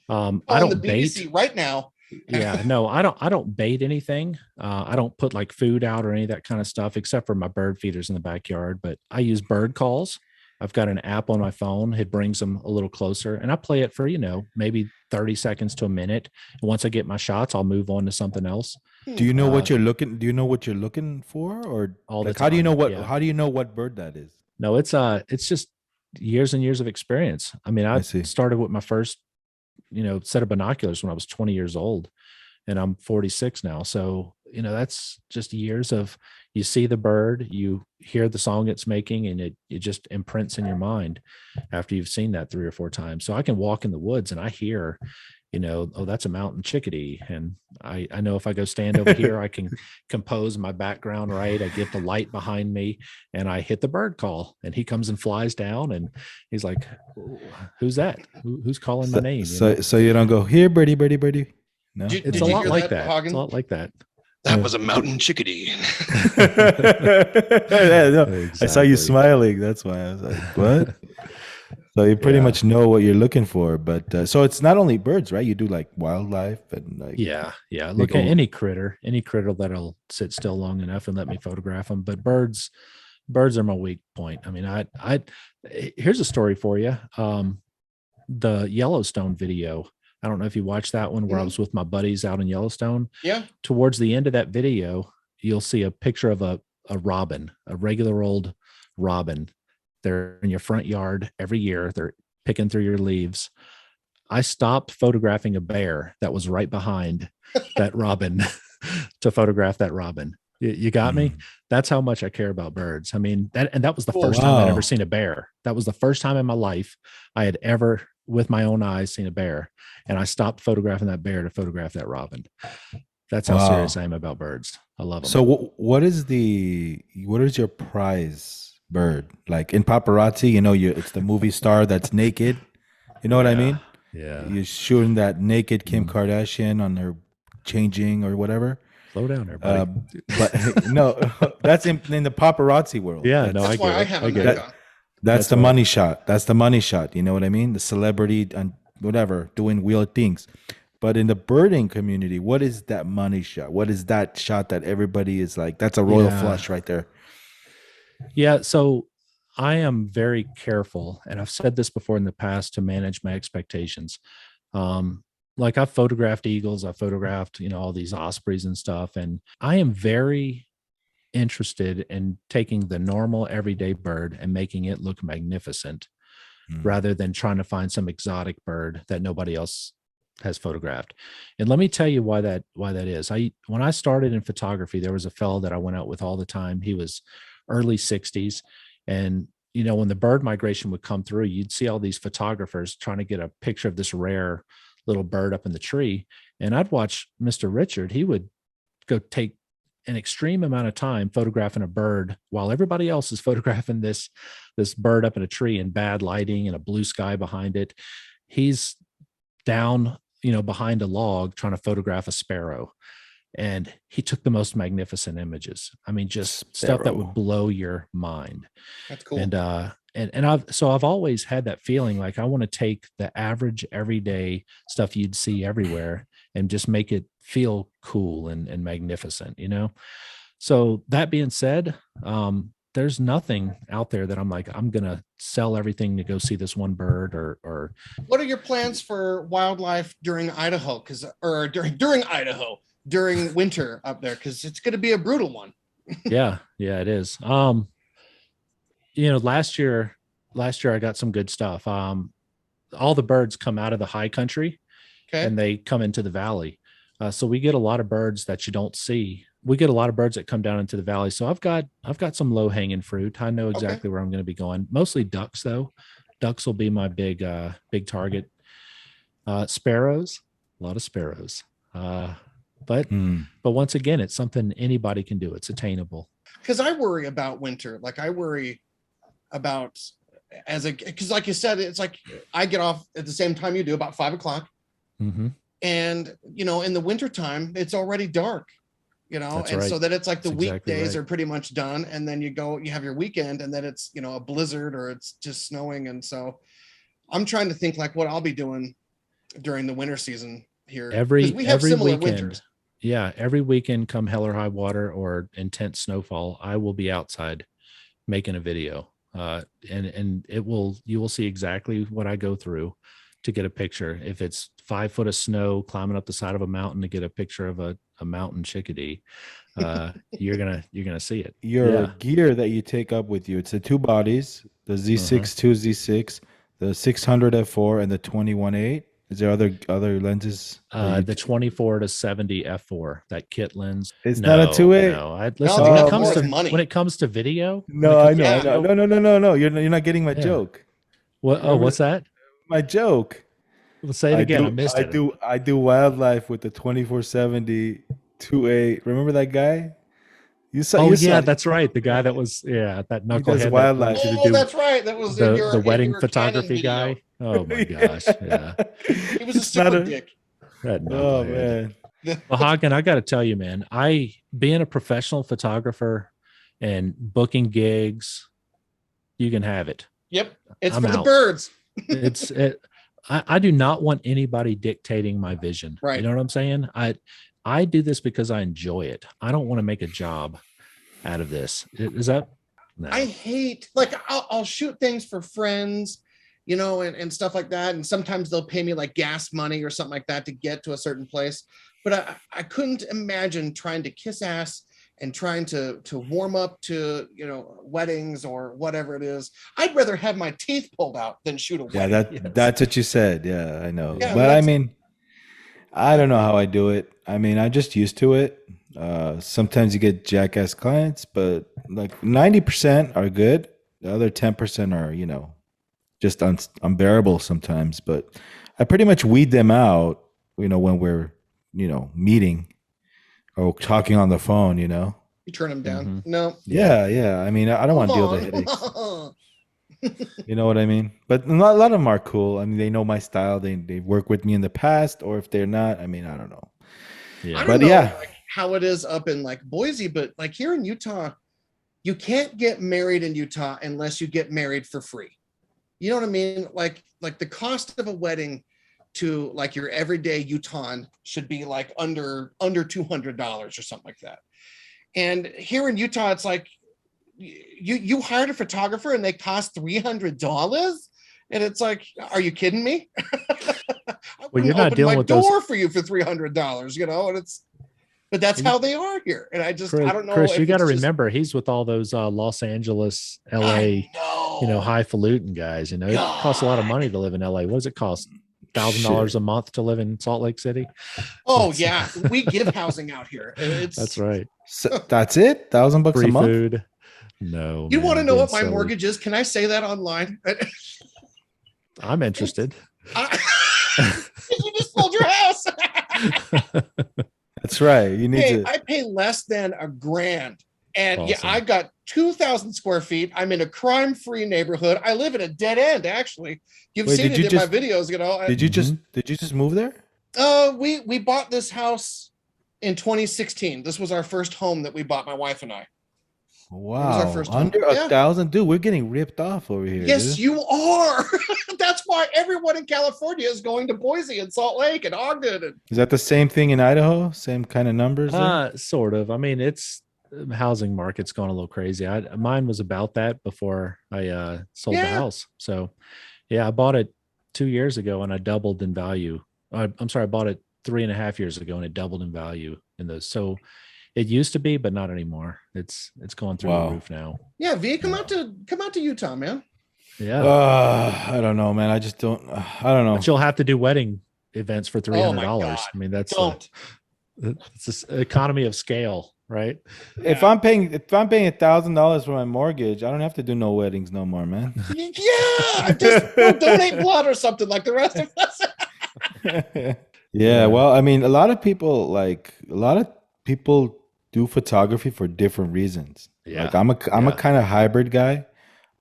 I don't bait right now. Yeah, no, I don't bait anything. I don't put like food out or any of that kind of stuff, except for my bird feeders in the backyard. But I use bird calls. I've got an app on my phone. It brings them a little closer, and I play it for, maybe 30 seconds to a minute. And once I get my shots, I'll move on to something else. Do you know what you're looking? Do you know what you're looking for, or like, how do you know what? Yeah. How do you know what bird that is? No, it's just years and years of experience. I mean, I started with my first set of binoculars when I was 20 years old, and I'm 46 now. So, that's just years of, you see the bird, you hear the song it's making, and it just imprints in your mind after you've seen that 3 or 4 times. So I can walk in the woods and I hear, oh, that's a mountain chickadee. And I know if I go stand over here, I can compose my background right. I get the light behind me and I hit the bird call, and he comes and flies down, and he's like, who's that? Who's calling my name? So you don't go, here, birdie, birdie, birdie. No, it's a lot like that. It's a lot like that. That was a mountain chickadee. Yeah, no, exactly. I saw you smiling. That's why I was like, what? So you pretty much know what you're looking for. But so it's not only birds, right? You do like wildlife and like. Yeah. Look at any critter that'll sit still long enough and let me photograph them. But birds are my weak point. I mean, here's a story for you. The Yellowstone video. I don't know if you watched that one where I was with my buddies out in Yellowstone. Yeah. Towards the end of that video, you'll see a picture of a robin, a regular old robin. They're in your front yard every year. They're picking through your leaves. I stopped photographing a bear that was right behind that robin to photograph that robin. You got me? That's how much I care about birds. I mean, that was the first time I'd ever seen a bear. That was the first time in my life I had ever with my own eyes seen a bear, and I stopped photographing that bear to photograph that robin. That's how serious I am about birds. I love them. So what is your prize bird? Like in paparazzi, it's the movie star that's naked. You know what I mean? Yeah. You're shooting that naked Kim Kardashian on her changing or whatever. Slow down there, buddy. But no, that's in the paparazzi world. Yeah, that's why I have a Nikon. That's the money shot. That's the money shot. You know what I mean? The celebrity and whatever doing weird things. But in the birding community, what is that money shot? What is that shot that everybody is like, that's a royal flush right there? Yeah. So I am very careful, and I've said this before in the past, to manage my expectations. Like I've photographed eagles, I've photographed, all these ospreys and stuff. And I am very interested in taking the normal everyday bird and making it look magnificent rather than trying to find some exotic bird that nobody else has photographed. And let me tell you why that is. When I started in photography, there was a fellow that I went out with all the time. He was early 60s. And, when the bird migration would come through, you'd see all these photographers trying to get a picture of this rare little bird up in the tree. And I'd watch Mr. Richard. He would go take an extreme amount of time photographing a bird while everybody else is photographing this bird up in a tree in bad lighting and a blue sky behind it. He's down, behind a log trying to photograph a sparrow. And he took the most magnificent images. I mean, just stuff that would blow your mind. That's cool. And I've always had that feeling like I want to take the average everyday stuff you'd see everywhere and just make it feel cool and magnificent, So that being said, there's nothing out there that I'm like, I'm going to sell everything to go see this one bird or. What are your plans for wildlife during Idaho? During winter up there? Cause it's going to be a brutal one. Yeah, it is. Last year I got some good stuff. All the birds come out of the high country and they come into the valley. So we get a lot of birds that you don't see. We get a lot of birds that come down into the valley. So I've got some low hanging fruit. I know exactly where I'm going to be going. Mostly ducks though. Ducks will be my big target. Sparrows, a lot of sparrows. But once again, it's something anybody can do. It's attainable. Because I worry about winter. Like I worry about because like you said, it's like I get off at the same time you do, about 5 o'clock. Mm-hmm. And, in the wintertime, it's already dark, That's and right. so that it's like the That's exactly weekdays right. are pretty much done. And then you have your weekend and then it's, a blizzard or it's just snowing. And so I'm trying to think like what I'll be doing during the winter season here. Every similar weekend. winters. Yeah. Every weekend, come hell or high water or intense snowfall, I will be outside making a video. And you will see exactly what I go through to get a picture. If it's 5 foot of snow, climbing up the side of a mountain to get a picture of a mountain chickadee, you're gonna see it. Your gear that you take up with you, it's the 2 bodies, the Z6 II, Z6, the 600 f4 and the 21.8. Is there other lenses? The 24-70 f4, that kit lens. It's not a 2.8. No, listen. When it comes to video, no, I know. No. You're not getting my joke. What? Oh, what's that? My joke. Well, say it again. I missed it. I do wildlife with the 24-70 2.8. Remember that guy? That's right. The guy that was that knucklehead. Wildlife. That's right. That was the wedding photography guy. Oh my gosh! Yeah, he was a super dick. Oh man. Well, Hagen, I got to tell you, man, being a professional photographer and booking gigs, you can have it. Yep, it's for the birds. I do not want anybody dictating my vision. Right. You know what I'm saying? I do this because I enjoy it. I don't want to make a job out of this. Is that? No. I hate, like, I'll shoot things for friends, and stuff like that. And sometimes they'll pay me like gas money or something like that to get to a certain place. But I couldn't imagine trying to kiss ass and trying to warm up to, weddings or whatever it is. I'd rather have my teeth pulled out than shoot a wedding. Yeah, that's what you said. Yeah, I know. Yeah, but I mean, I don't know how I do it. I mean, I'm just used to it. Sometimes you get jackass clients, but like 90% are good. The other 10% are, just unbearable sometimes. But I pretty much weed them out, when we're, meeting or talking on the phone, You turn them down. Mm-hmm. No. Yeah. I mean, I don't want to deal with the headaches. You know what I mean? But a lot of them are cool. I mean, they know my style. They work with me in the past, or if they're not, I mean, I don't know. Yeah. I don't know like, how it is up in like Boise, but like here in Utah, you can't get married in Utah unless you get married for free. You know what I mean? Like the cost of a wedding to like your everyday Utahn should be like under $200 or something like that. And here in Utah, it's like you hired a photographer and they cost $300, and it's like, are you kidding me? Well, you're not dealing with door for you for $300, and it's. But that's how they are here, and I don't know. Chris, you got to remember, he's with all those Los Angeles, LA, highfalutin guys. It costs a lot of money to live in LA. What does it cost? $1,000 a month to live in Salt Lake City? Oh yeah, we give housing out here. That's right. So that's it. $1,000 Free a month. Food. No. You want to know what my mortgage is? Can I say that online? I'm interested. You just sold your house. That's right. You need to. I pay less than $1,000, and awesome. I got 2,000 square feet. I'm in a crime-free neighborhood. I live in a dead end. Actually, you've seen it in my videos. Did you just move there? We bought this house in 2016. This was our first home that we bought, my wife and I. Wow, under 1,000, dude. We're getting ripped off over here. Yes, you are. That's why everyone in California is going to Boise and Salt Lake and Ogden. Is that the same thing in Idaho? Same kind of numbers? Sort of. I mean, it's housing market's gone a little crazy. Mine was about that before I sold the house. So, yeah, I bought it 2 years ago and I doubled in value. I'm sorry, I bought it 3.5 years ago and it doubled in value in those. So. It used to be, but not anymore. It's going through the roof now. Yeah, V, come out to Utah, man. Yeah. I don't know, man. I just don't. I don't know. But you'll have to do wedding events for $300. I mean, that's it's this economy of scale, right? If I'm paying $1,000 for my mortgage, I don't have to do no weddings no more, man. Yeah, just donate blood or something like the rest of us. Yeah. Well, I mean, a lot of people do photography for different reasons. Yeah. Like I'm a kind of hybrid guy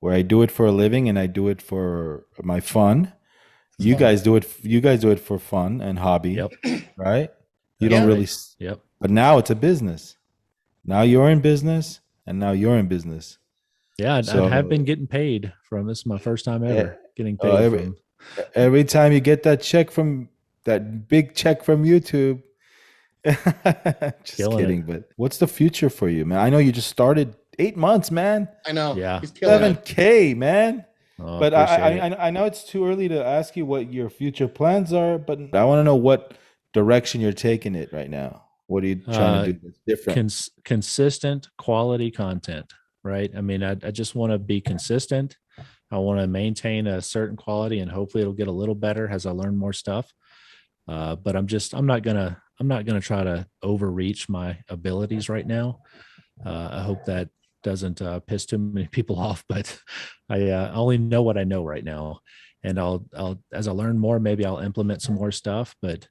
where I do it for a living and I do it for my fun. You guys do it for fun and hobby, right? You don't really. Yep. But now it's a business. Now you're in business, and now you're in business. Yeah, I have been getting paid from this. Is my first time ever getting paid. Every time you get that big check from YouTube. Just kidding, but what's the future for you, man? I know you just started 8 months, man. I know. Yeah. 7K, man. Oh, but I know it's too early to ask you what your future plans are, but I want to know what direction you're taking it right now. What are you trying to do that's different? Consistent quality content, right? I mean, I just want to be consistent. I want to maintain a certain quality, and hopefully it'll get a little better as I learn more stuff. But I'm not gonna try to overreach my abilities right now. I hope that doesn't piss too many people off, but I only know what I know right now. And I'll as I learn more, maybe I'll implement some more stuff, but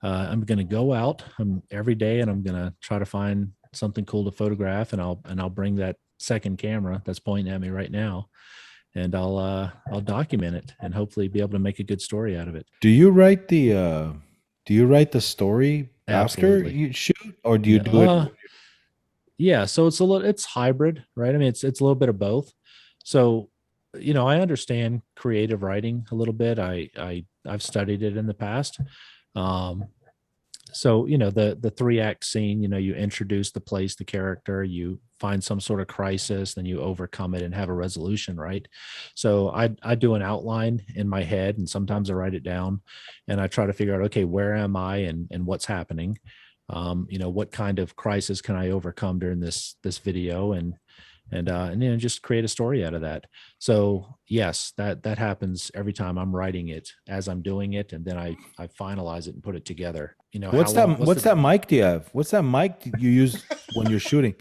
I'm going to go out every day and I'm going to try to find something cool to photograph. And I'll bring that second camera that's pointing at me right now, and I'll document it and hopefully be able to make a good story out of it. Do you write the story after you shoot, or do you do it? Yeah. So it's hybrid, right? I mean, it's a little bit of both. So, I understand creative writing a little bit. I've studied it in the past. So, the 3-act scene, you introduce the place, the character, you find some sort of crisis, then you overcome it and have a resolution, right? So I do an outline in my head, and sometimes I write it down, and I try to figure out, okay, where am I and what's happening? What kind of crisis can I overcome during this video, and just create a story out of that. So yes, that happens every time I'm writing it as I'm doing it, and then I finalize it and put it together. What's that mic do you have? What's that mic you use when you're shooting?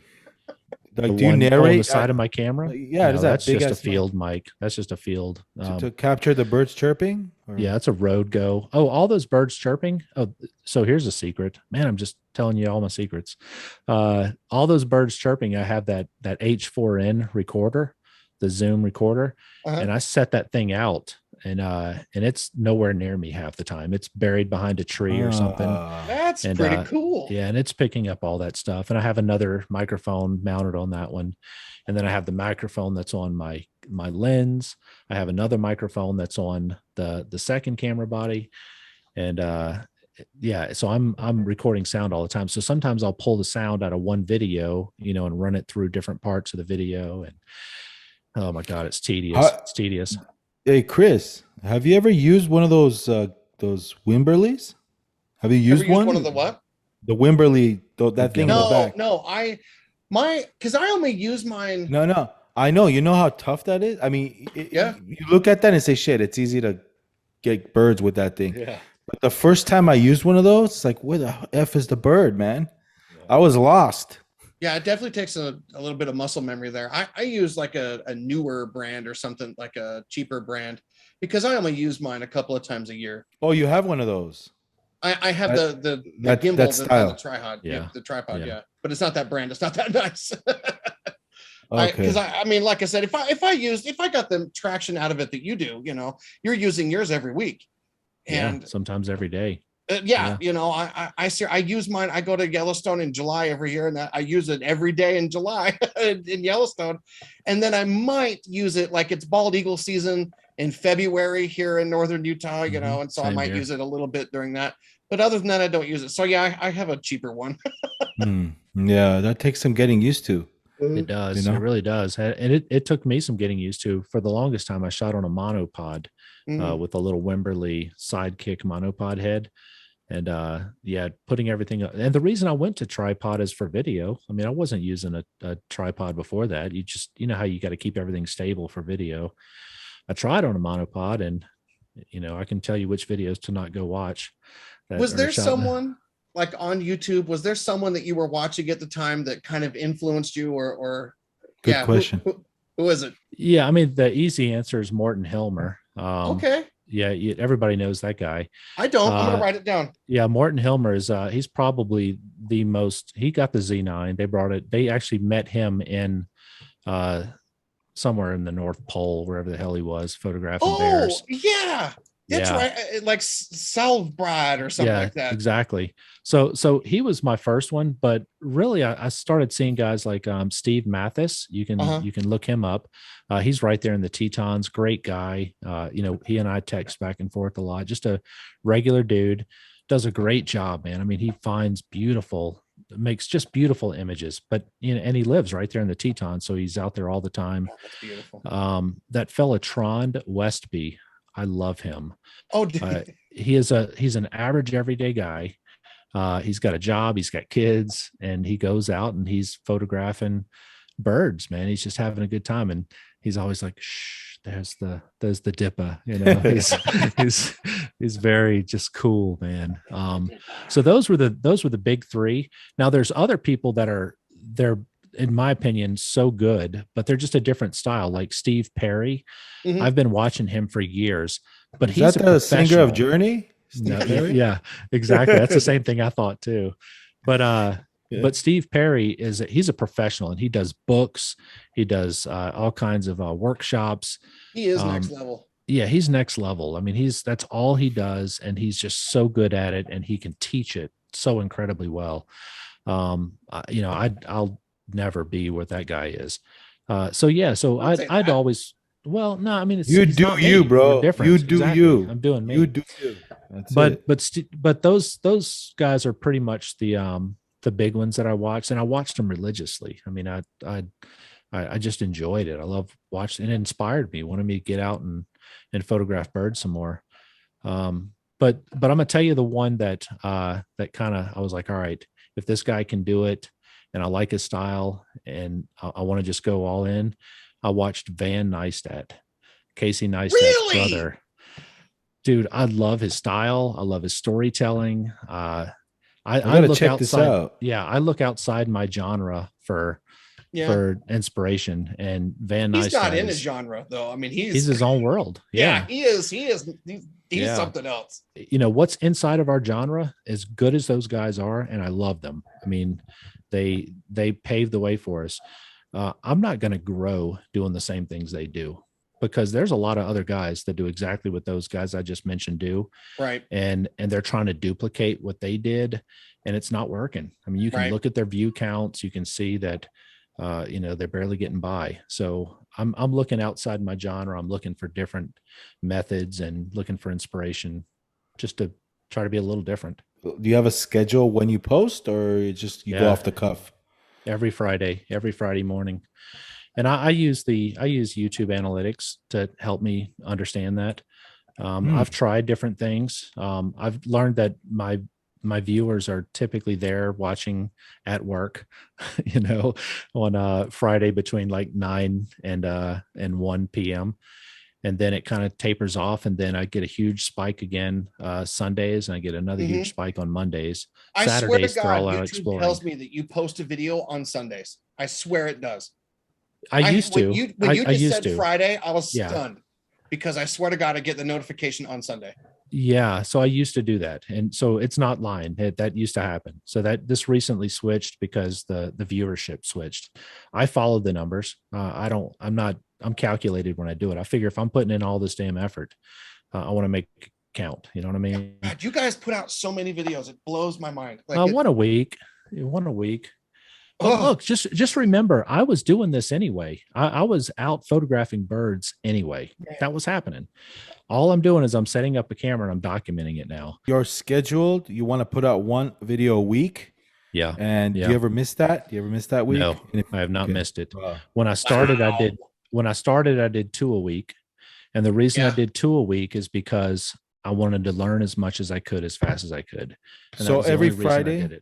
Like, The do you one on the narrate? side of my camera? Yeah, No, is that that's big just a ass mic? field mic. That's just a field. To capture the birds chirping? Or? Yeah, it's a Rode Go. Oh, all those birds chirping. Oh, so here's a secret. Man, I'm just telling you all my secrets. All those birds chirping, I have that H4n recorder, the Zoom recorder, and I set that thing out, and it's nowhere near me half the time. It's buried behind a tree or something. That's pretty cool. Yeah, and it's picking up all that stuff. And I have another microphone mounted on that one. And then I have the microphone that's on my lens. I have another microphone that's on the second camera body. And yeah, so I'm recording sound all the time. So sometimes I'll pull the sound out of one video, and run it through different parts of the video. And oh my God, it's tedious. It's tedious. Hey, Chris, have you ever used one of those Wimberleys? Have you used one? One of the what? The Wimberly, that thing in the back. No, because I only use mine. No, I know. You know how tough that is. I mean, yeah. You look at that and say, "Shit, it's easy to get birds with that thing." Yeah. But the first time I used one of those, it's like, where the f is the bird, man? Yeah. I was lost. Yeah, it definitely takes a little bit of muscle memory there. I use like a newer brand or something, like a cheaper brand, because I only use mine a couple of times a year. Oh, you have one of those? I have the gimbal, the tripod, the tripod, yeah. But it's not that brand. It's not that nice. Okay. Because I mean, like I said, if I got the traction out of it that you do, you're using yours every week, and sometimes every day. I use mine. I go to Yellowstone in July every year, and I use it every day in July in Yellowstone, and then I might use it like it's bald eagle season in February here in northern Utah, and so I might use it a little bit during that. But other than that, I don't use it. So yeah, I have a cheaper one. Yeah, that takes some getting used to. It does. It really does. And it took me some getting used to. For the longest time, I shot on a monopod with a little Wimberly sidekick monopod head. And putting everything up. And the reason I went to tripod is for video. I mean, I wasn't using a tripod before that. You just, how you got to keep everything stable for video. I tried on a monopod, and I can tell you which videos to not go watch. Was there someone like on YouTube? Was there someone that you were watching at the time that kind of influenced you, or? Good question. Who is it? Yeah, I mean, the easy answer is Morton Hilmer. Okay. Yeah, everybody knows that guy. I don't. I'm gonna write it down. Yeah, Morton Hilmer is he's probably the most. He got the Z9. They actually met him in somewhere in the North Pole, wherever the hell he was, photographing bears. Yeah. That's right. Like Salvebride or something like that. Exactly. So he was my first one, but really I started seeing guys like Steve Mathis. You can look him up. He's right there in the Tetons. Great guy. He and I text back and forth a lot. Just a regular dude. Does a great job, man. I mean, he finds makes just beautiful images, but and he lives right there in the Tetons, so he's out there all the time. Oh, that's beautiful. That fella Trond Westby, I love him. Oh, he's an average everyday guy. He's got a job, he's got kids, and he goes out and he's photographing birds, man. He's just having a good time, and he's always like, shh, there's the dipper, he's very just cool, man. So those were the big three. Now there's other people they're in my opinion so good, but they're just a different style, like Steve Perry. I've been watching him for years, but he's the singer of Journey. No, yeah, exactly. That's the same thing I thought too. But Steve Perry he's a professional, and he does books. He does all kinds of workshops. He is next level. Yeah, he's next level. I mean, that's all he does, and he's just so good at it, and he can teach it so incredibly well. I'll never be what that guy is. So I'd always. Well, no, I mean, bro. You do exactly. you. I'm doing me. You do you. That's but those guys are pretty much the big ones that I watched, and I watched them religiously. I mean, I just enjoyed it. I love watching. It inspired me, wanted me to get out and photograph birds some more. But I'm gonna tell you the one that kind of I was like, all right, if this guy can do it, and I like his style, and I want to just go all in. I watched Van Neistat, Casey Neistat's brother. Dude, I love his style. I love his storytelling. I look check outside. This out. Yeah, I look outside my genre for, for inspiration. And Van Nuys he's not in his genre though. I mean, he's his own world. Yeah, he is he's something else. You know, what's inside of our genre, as good as those guys are, and I love them. I mean, they paved the way for us. I'm not going to grow doing the same things they do, because there's a lot of other guys that do exactly what those guys I just mentioned do. Right. And they're trying to duplicate what they did, and it's not working. I mean, you can look at their view counts. You can see that, you know, they're barely getting by. So I'm looking outside my genre. I'm looking for different methods and looking for inspiration, just to try to be a little different. Do you have a schedule when you post, or you go off the cuff? Every Friday morning. And I use YouTube analytics to help me understand that. I've tried different things. I've learned that my viewers are typically there watching at work, you know, on Friday between like 9 and 1 p.m. And then it kind of tapers off, and then I get a huge spike again Sundays, and I get another huge spike on Mondays. Saturdays, swear to God, they're all out YouTube exploring. tells me that you post a video on Sundays. I swear it does. I used to. When you just said Friday, I was stunned, because I swear to God, I get the notification on Sunday. Yeah, so I used to do that, and so it's not lying. That used to happen. So this recently switched because the viewership switched. I followed the numbers. I'm calculated when I do it. I figure if I'm putting in all this damn effort, I want to make it count. You know what I mean? God, you guys put out so many videos. It blows my mind. Like one a week. But look, just remember, I was doing this anyway. I was out photographing birds anyway. That was happening. All I'm doing is I'm setting up a camera and I'm documenting it now. You're scheduled. You want to put out one video a week. Yeah. And do you ever miss that? Do you ever miss that week? No, I have not missed it. When I started, I did 2 a week. And the reason I did 2 a week is because I wanted to learn as much as I could, as fast as I could. And so every Friday,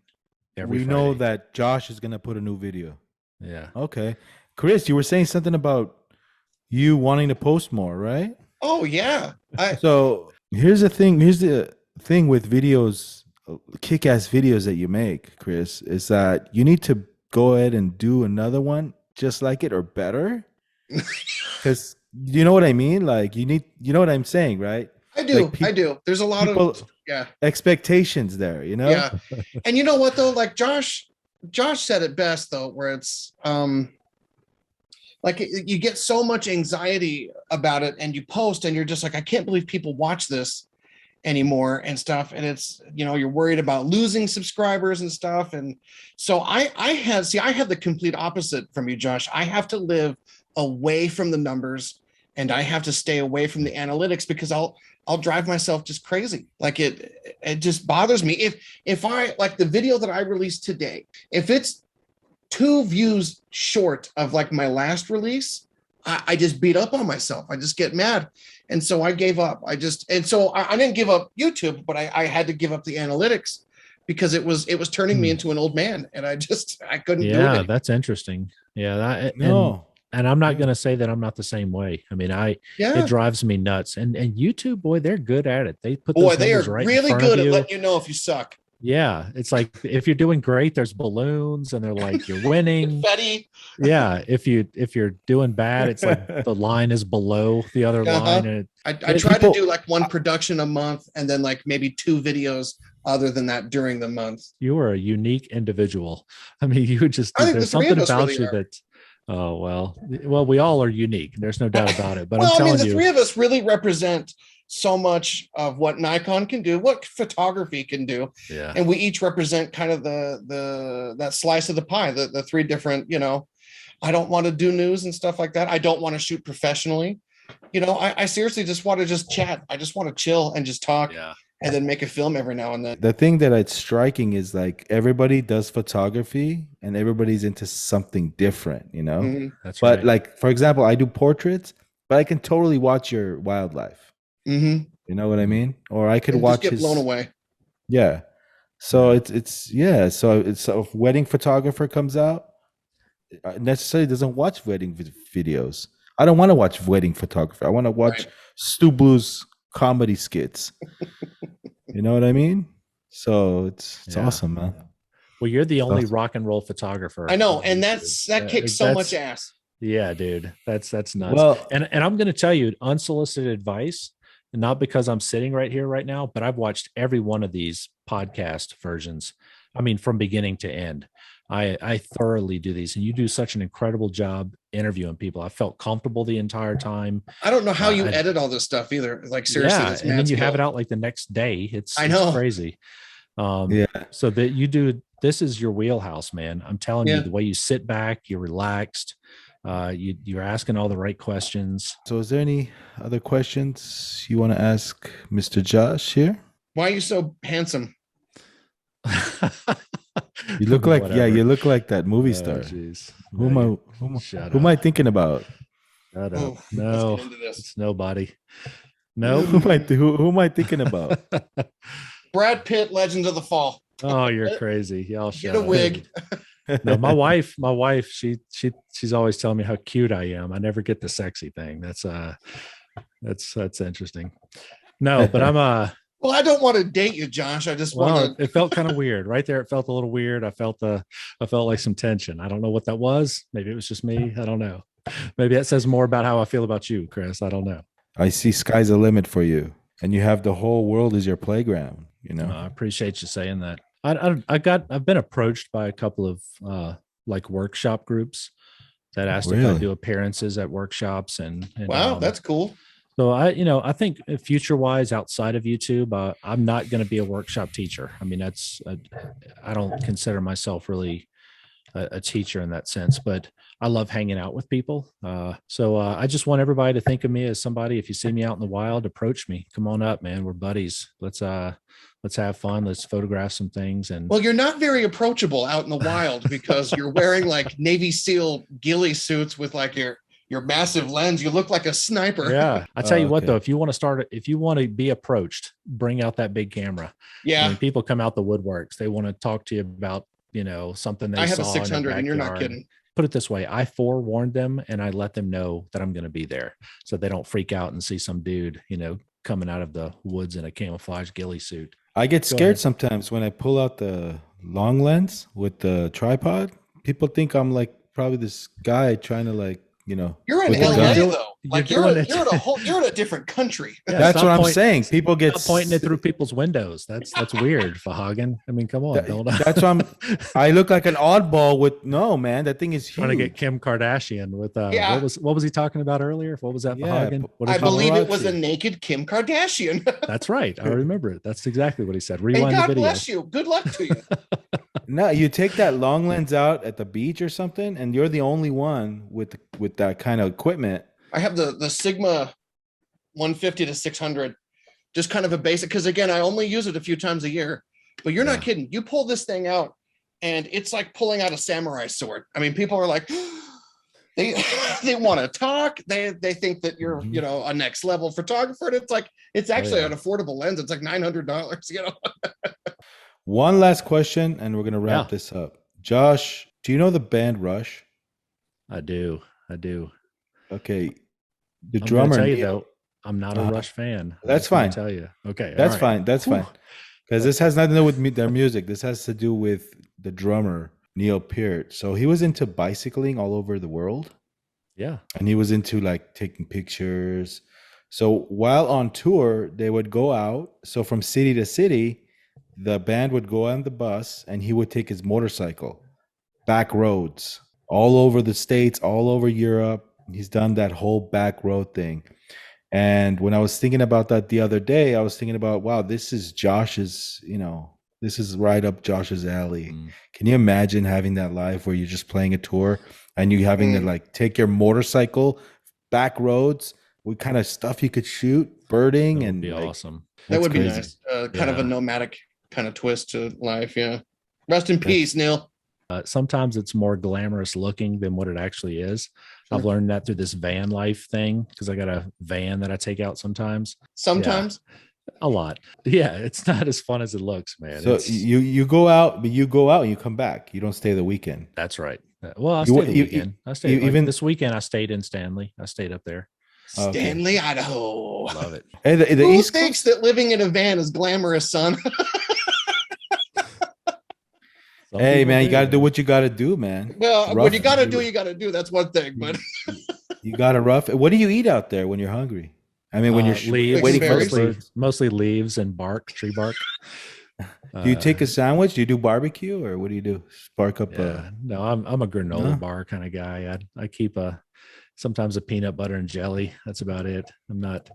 we know that Josh is going to put a new video. Yeah. Okay. Chris, you were saying something about you wanting to post more, right? Oh yeah. So here's the thing. Here's the thing with videos, kick-ass videos that you make, Chris, is that you need to go ahead and do another one just like it or better. Because you know what I mean? Like you know what I'm saying, right? I do. Like I do. There's a lot of expectations there, you know? Yeah. And you know what though? Like Josh said it best though, where it's like you get so much anxiety about it, and you post and you're just like, I can't believe people watch this anymore and stuff. And it's, you know, you're worried about losing subscribers and stuff. And so I have the complete opposite from you, Josh. I have to live away from the numbers, and I have to stay away from the analytics, because I'll drive myself just crazy. Like it just bothers me. If I, like the video that I released today, if it's 2 views short of like my last release, I just beat up on myself. I just get mad. And so I gave up. I didn't give up YouTube, but I had to give up the analytics, because it was turning me into an old man, and I couldn't do it. Yeah, that's interesting. Yeah. And I'm not going to say that I'm not the same way. I mean, it drives me nuts. And YouTube, boy, they're good at it. They put those they are right really good at letting you know if you suck. Yeah, it's like if you're doing great, there's balloons, and they're like you're winning. Confetti. Yeah, if you're doing bad, it's like the line is below the other line. And I try to do like 1 production a month, and then like maybe 2 videos other than that during the month. You are a unique individual. I mean, there's something about you that. Oh, well, we all are unique. There's no doubt about it. But I'm telling you, the 3 of us really represent so much of what Nikon can do, what photography can do. Yeah. And we each represent kind of that slice of the pie, the 3 different, you know, I don't want to do news and stuff like that. I don't want to shoot professionally. You know, I seriously just want to just chat. I just want to chill and just talk. Yeah. And then make a film every now and then. The thing that it's striking is like everybody does photography and everybody's into something different, you know? Mm-hmm. That's but right. like, for example, I do portraits, but I can totally watch your wildlife. Mm-hmm. You know what I mean? Or I could watch just get blown away. Yeah. So it's so if wedding photographer comes out, necessarily doesn't watch wedding videos. I don't want to watch wedding photography. I want to watch Stewblue's comedy skits. You know what I mean? So it's awesome, man. Well, you're the only rock and roll photographer. I know, and that kicks so much ass. Yeah, dude, that's nuts. Well, and I'm going to tell you unsolicited advice, and not because I'm sitting right here right now, but I've watched every one of these podcast versions. I mean, from beginning to end. I thoroughly do these, and you do such an incredible job interviewing people. I felt comfortable the entire time. I don't know how you edit all this stuff either. Like seriously, yeah, and then you have it out like the next day. It's crazy. So that you do, this is your wheelhouse, man. I'm telling you, the way you sit back, you're relaxed. You're asking all the right questions. So is there any other questions you want to ask Mr. Josh here? Why are you so handsome? You look like you look like that movie star. Who am I thinking about? Shut up. No, it's nobody. No. Who am I thinking about? Brad Pitt, Legends of the Fall. Oh, you're crazy. Y'all get a wig. No, my wife, she's always telling me how cute I am. I never get the sexy thing. That's interesting. No, but I'm well, I don't want to date you, Josh. I just want to. It felt kind of weird right there. It felt a little weird. I felt like some tension. I don't know what that was. Maybe it was just me. I don't know. Maybe that says more about how I feel about you, Chris. I don't know. I see sky's the limit for you, and you have the whole world as your playground. You know. I appreciate you saying that. I've been approached by a couple of like workshop groups that asked if I do appearances at workshops and wow, that's cool. So I think future wise outside of YouTube, I'm not going to be a workshop teacher. I mean, I don't consider myself really a teacher in that sense, but I love hanging out with people. So I just want everybody to think of me as somebody. If you see me out in the wild, approach me. Come on up, man. We're buddies. Let's have fun. Let's photograph some things. And well, you're not very approachable out in the wild because you're wearing like Navy SEAL ghillie suits with like your massive lens. You look like a sniper. Yeah. I tell you what, though, if you want to be approached, bring out that big camera. Yeah. When people come out the woodworks, they want to talk to you about, something they saw. I have a 600 and you're not kidding. Put it this way. I forewarned them and I let them know that I'm going to be there so they don't freak out and see some dude, coming out of the woods in a camouflage ghillie suit. I get scared sometimes when I pull out the long lens with the tripod. People think I'm like probably this guy trying to like, you're in LA though. Like you're in a different country. Yeah, that's what I'm saying. People get pointing it through people's windows. That's weird, Vahagan. I mean, come on. That's why I look like an oddball with no man. That thing is huge. Trying to get Kim Kardashian with what was he talking about earlier? What was that, Vahagan? I believe it was a naked Kim Kardashian. That's right. I remember it. That's exactly what he said. Rewind and God the video. Bless you. Good luck to you. No, you take that long lens out at the beach or something, and you're the only one with that kind of equipment. I have the Sigma 150 to 600, just kind of a basic, because again, I only use it a few times a year, but you're not kidding. You pull this thing out and it's like pulling out a samurai sword. I mean, people are like, they want to talk. They think that you're, a next level photographer. And it's like, it's actually an affordable lens. It's like $900, One last question and we're going to wrap this up. Josh, do you know the band Rush? I do. Okay. The drummer. Tell you though, I'm not a Rush fan. That's fine. Tell you. Okay. That's fine. That's fine. Because this has nothing to do with their music. This has to do with the drummer, Neil Peart. So he was into bicycling all over the world. Yeah. And he was into like taking pictures. So while on tour, they would go out. So from city to city, the band would go on the bus and he would take his motorcycle, back roads, all over the States, all over Europe. He's done that whole back road thing. And when I was thinking about that the other day, I was thinking about, wow, this is Josh's, this is right up Josh's alley. Can you imagine having that life where you're just playing a tour and you having to like take your motorcycle back roads? What kind of stuff you could shoot, birding, that would and be like, awesome. That would be nice. Kind of a nomadic kind of twist to life. Yeah. Rest in peace, Neil. Sometimes it's more glamorous looking than what it actually is. Sure. I've learned that through this van life thing because I got a van that I take out sometimes. A lot. Yeah, it's not as fun as it looks, man. So you go out, but you go out and you come back. You don't stay the weekend. That's right. Well, I stayed the weekend. I stayed even this weekend. I stayed in Stanley. I stayed up there. Stanley, Idaho. Love it. Hey, the Who East thinks that living in a van is glamorous, son? Hey, man, you got to do what you got to do, man. Well, Rough- what you got to do, you got to do. That's one thing. But You got to rough. What do you eat out there when you're hungry? I mean, when you're leaves, waiting for the mostly, birds. mostly leaves and bark, tree bark. Do you take a sandwich? Do you do barbecue, or what do you do? Spark up No, I'm a granola No? bar kind of guy. I keep sometimes a peanut butter and jelly. That's about it. I'm not.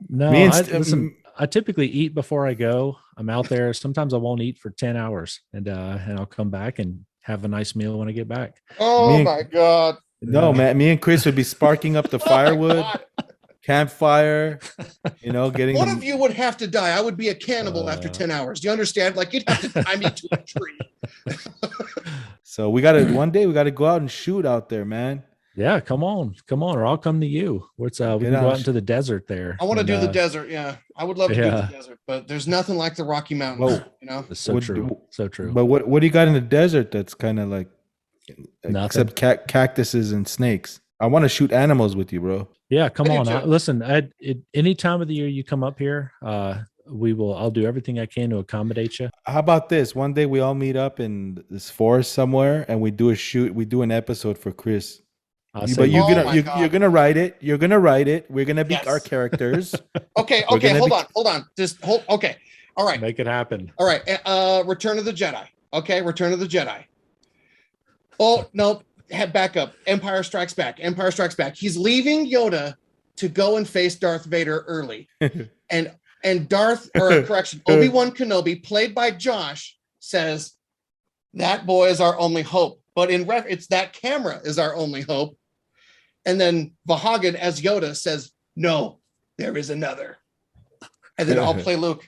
No, Me and listen. I typically eat before I go. I'm out there. Sometimes I won't eat for 10 hours, and I'll come back and have a nice meal when I get back. oh Me- my god, No, man. Me and Chris would be sparking up the Oh my firewood, God. campfire. You know, getting One them- of you would have to die. I would be a cannibal after 10 hours. Do you understand? Like you'd have to tie me to a tree. So we gotta one day we gotta go out and shoot out there, man. Yeah, come on, or I'll come to you. We can Get go out. out into the desert there. I want to and, do the desert. Yeah, I would love to do yeah. the desert, but there's nothing like the Rocky Mountains. Well, You know, It's so What true. do- So true. But what do you got in the desert that's kind of like Nothing. except cactuses and snakes? I want to shoot animals with you, bro. Yeah, come I do on. too. Listen, any time of the year you come up here, I'll do everything I can to accommodate you. How about this? One day we all meet up in this forest somewhere and we do an episode for Chris. I'll But say, you're Oh my gonna God. you're gonna write it. You're gonna write it. We're gonna be Yes. our characters. okay, We're okay, gonna hold on. Just hold. Okay, all right, make it happen. all right. Return of the Jedi. Okay, Return of the Jedi. Oh no, head back up. Empire Strikes Back. Empire Strikes Back. He's leaving Yoda to go and face Darth Vader early, and Obi-Wan Kenobi, played by Josh, says, "That boy is our only hope." But it's that camera is our only hope. And then Vahagan as Yoda says, "No, there is another." And then I'll play Luke.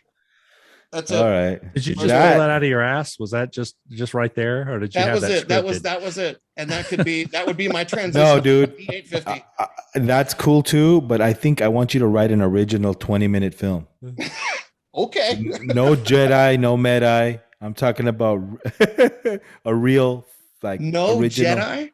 That's it. All right. Did you just That- pull that out of your ass? Was that just right there, or did you That have was that it. scripted? That was it. And that would be my transition. No, dude. P850. That's cool too, but I think I want you to write an original 20-minute film. Okay. No Jedi, no Medi. I'm talking about a real No original. Jedi.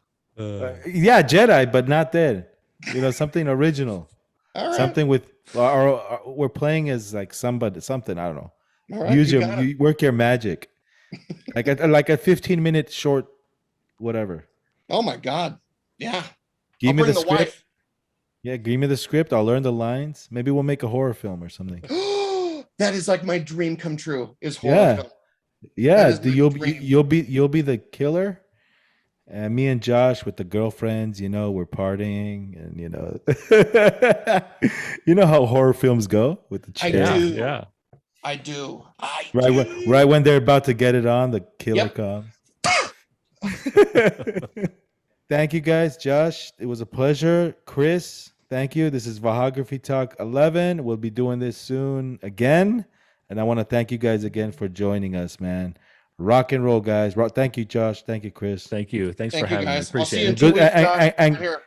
Yeah, Jedi, but not that. You know, something original. All right. Something with or we're playing as like something, I don't know. All right. Use you got it. you work your magic. like a 15-minute short whatever. Oh my God. Yeah. Give I'll me the bring the script. wife. Yeah, give me the script. I'll learn the lines. Maybe we'll make a horror film or something. That is like my dream come true. Is horror Yeah. film. Yeah, is my dream. you'll be the killer, and me and Josh with the girlfriends. You know, we're partying, and you know how horror films go with the I chair. do. Yeah. I do. Right when they're about to get it on, the killer Yep. comes. Thank you guys, Josh. It was a pleasure. Chris, thank you. This is Vahagraphy Talk 11. We'll be doing this soon again. And I want to thank you guys again for joining us, man. Rock and roll, guys. Thank you, Josh. Thank you, Chris. Thank you. Thanks Thank for you having me. guys. I'll see Appreciate you in it. 2 weeks. And- Josh. and- I'm here.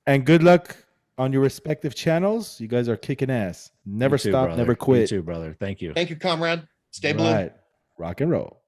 And good luck on your respective channels. You guys are kicking ass. Never You too, stop, brother. never You quit. too, brother. Thank you. Thank you, comrade. Stay blue. Right. Rock and roll.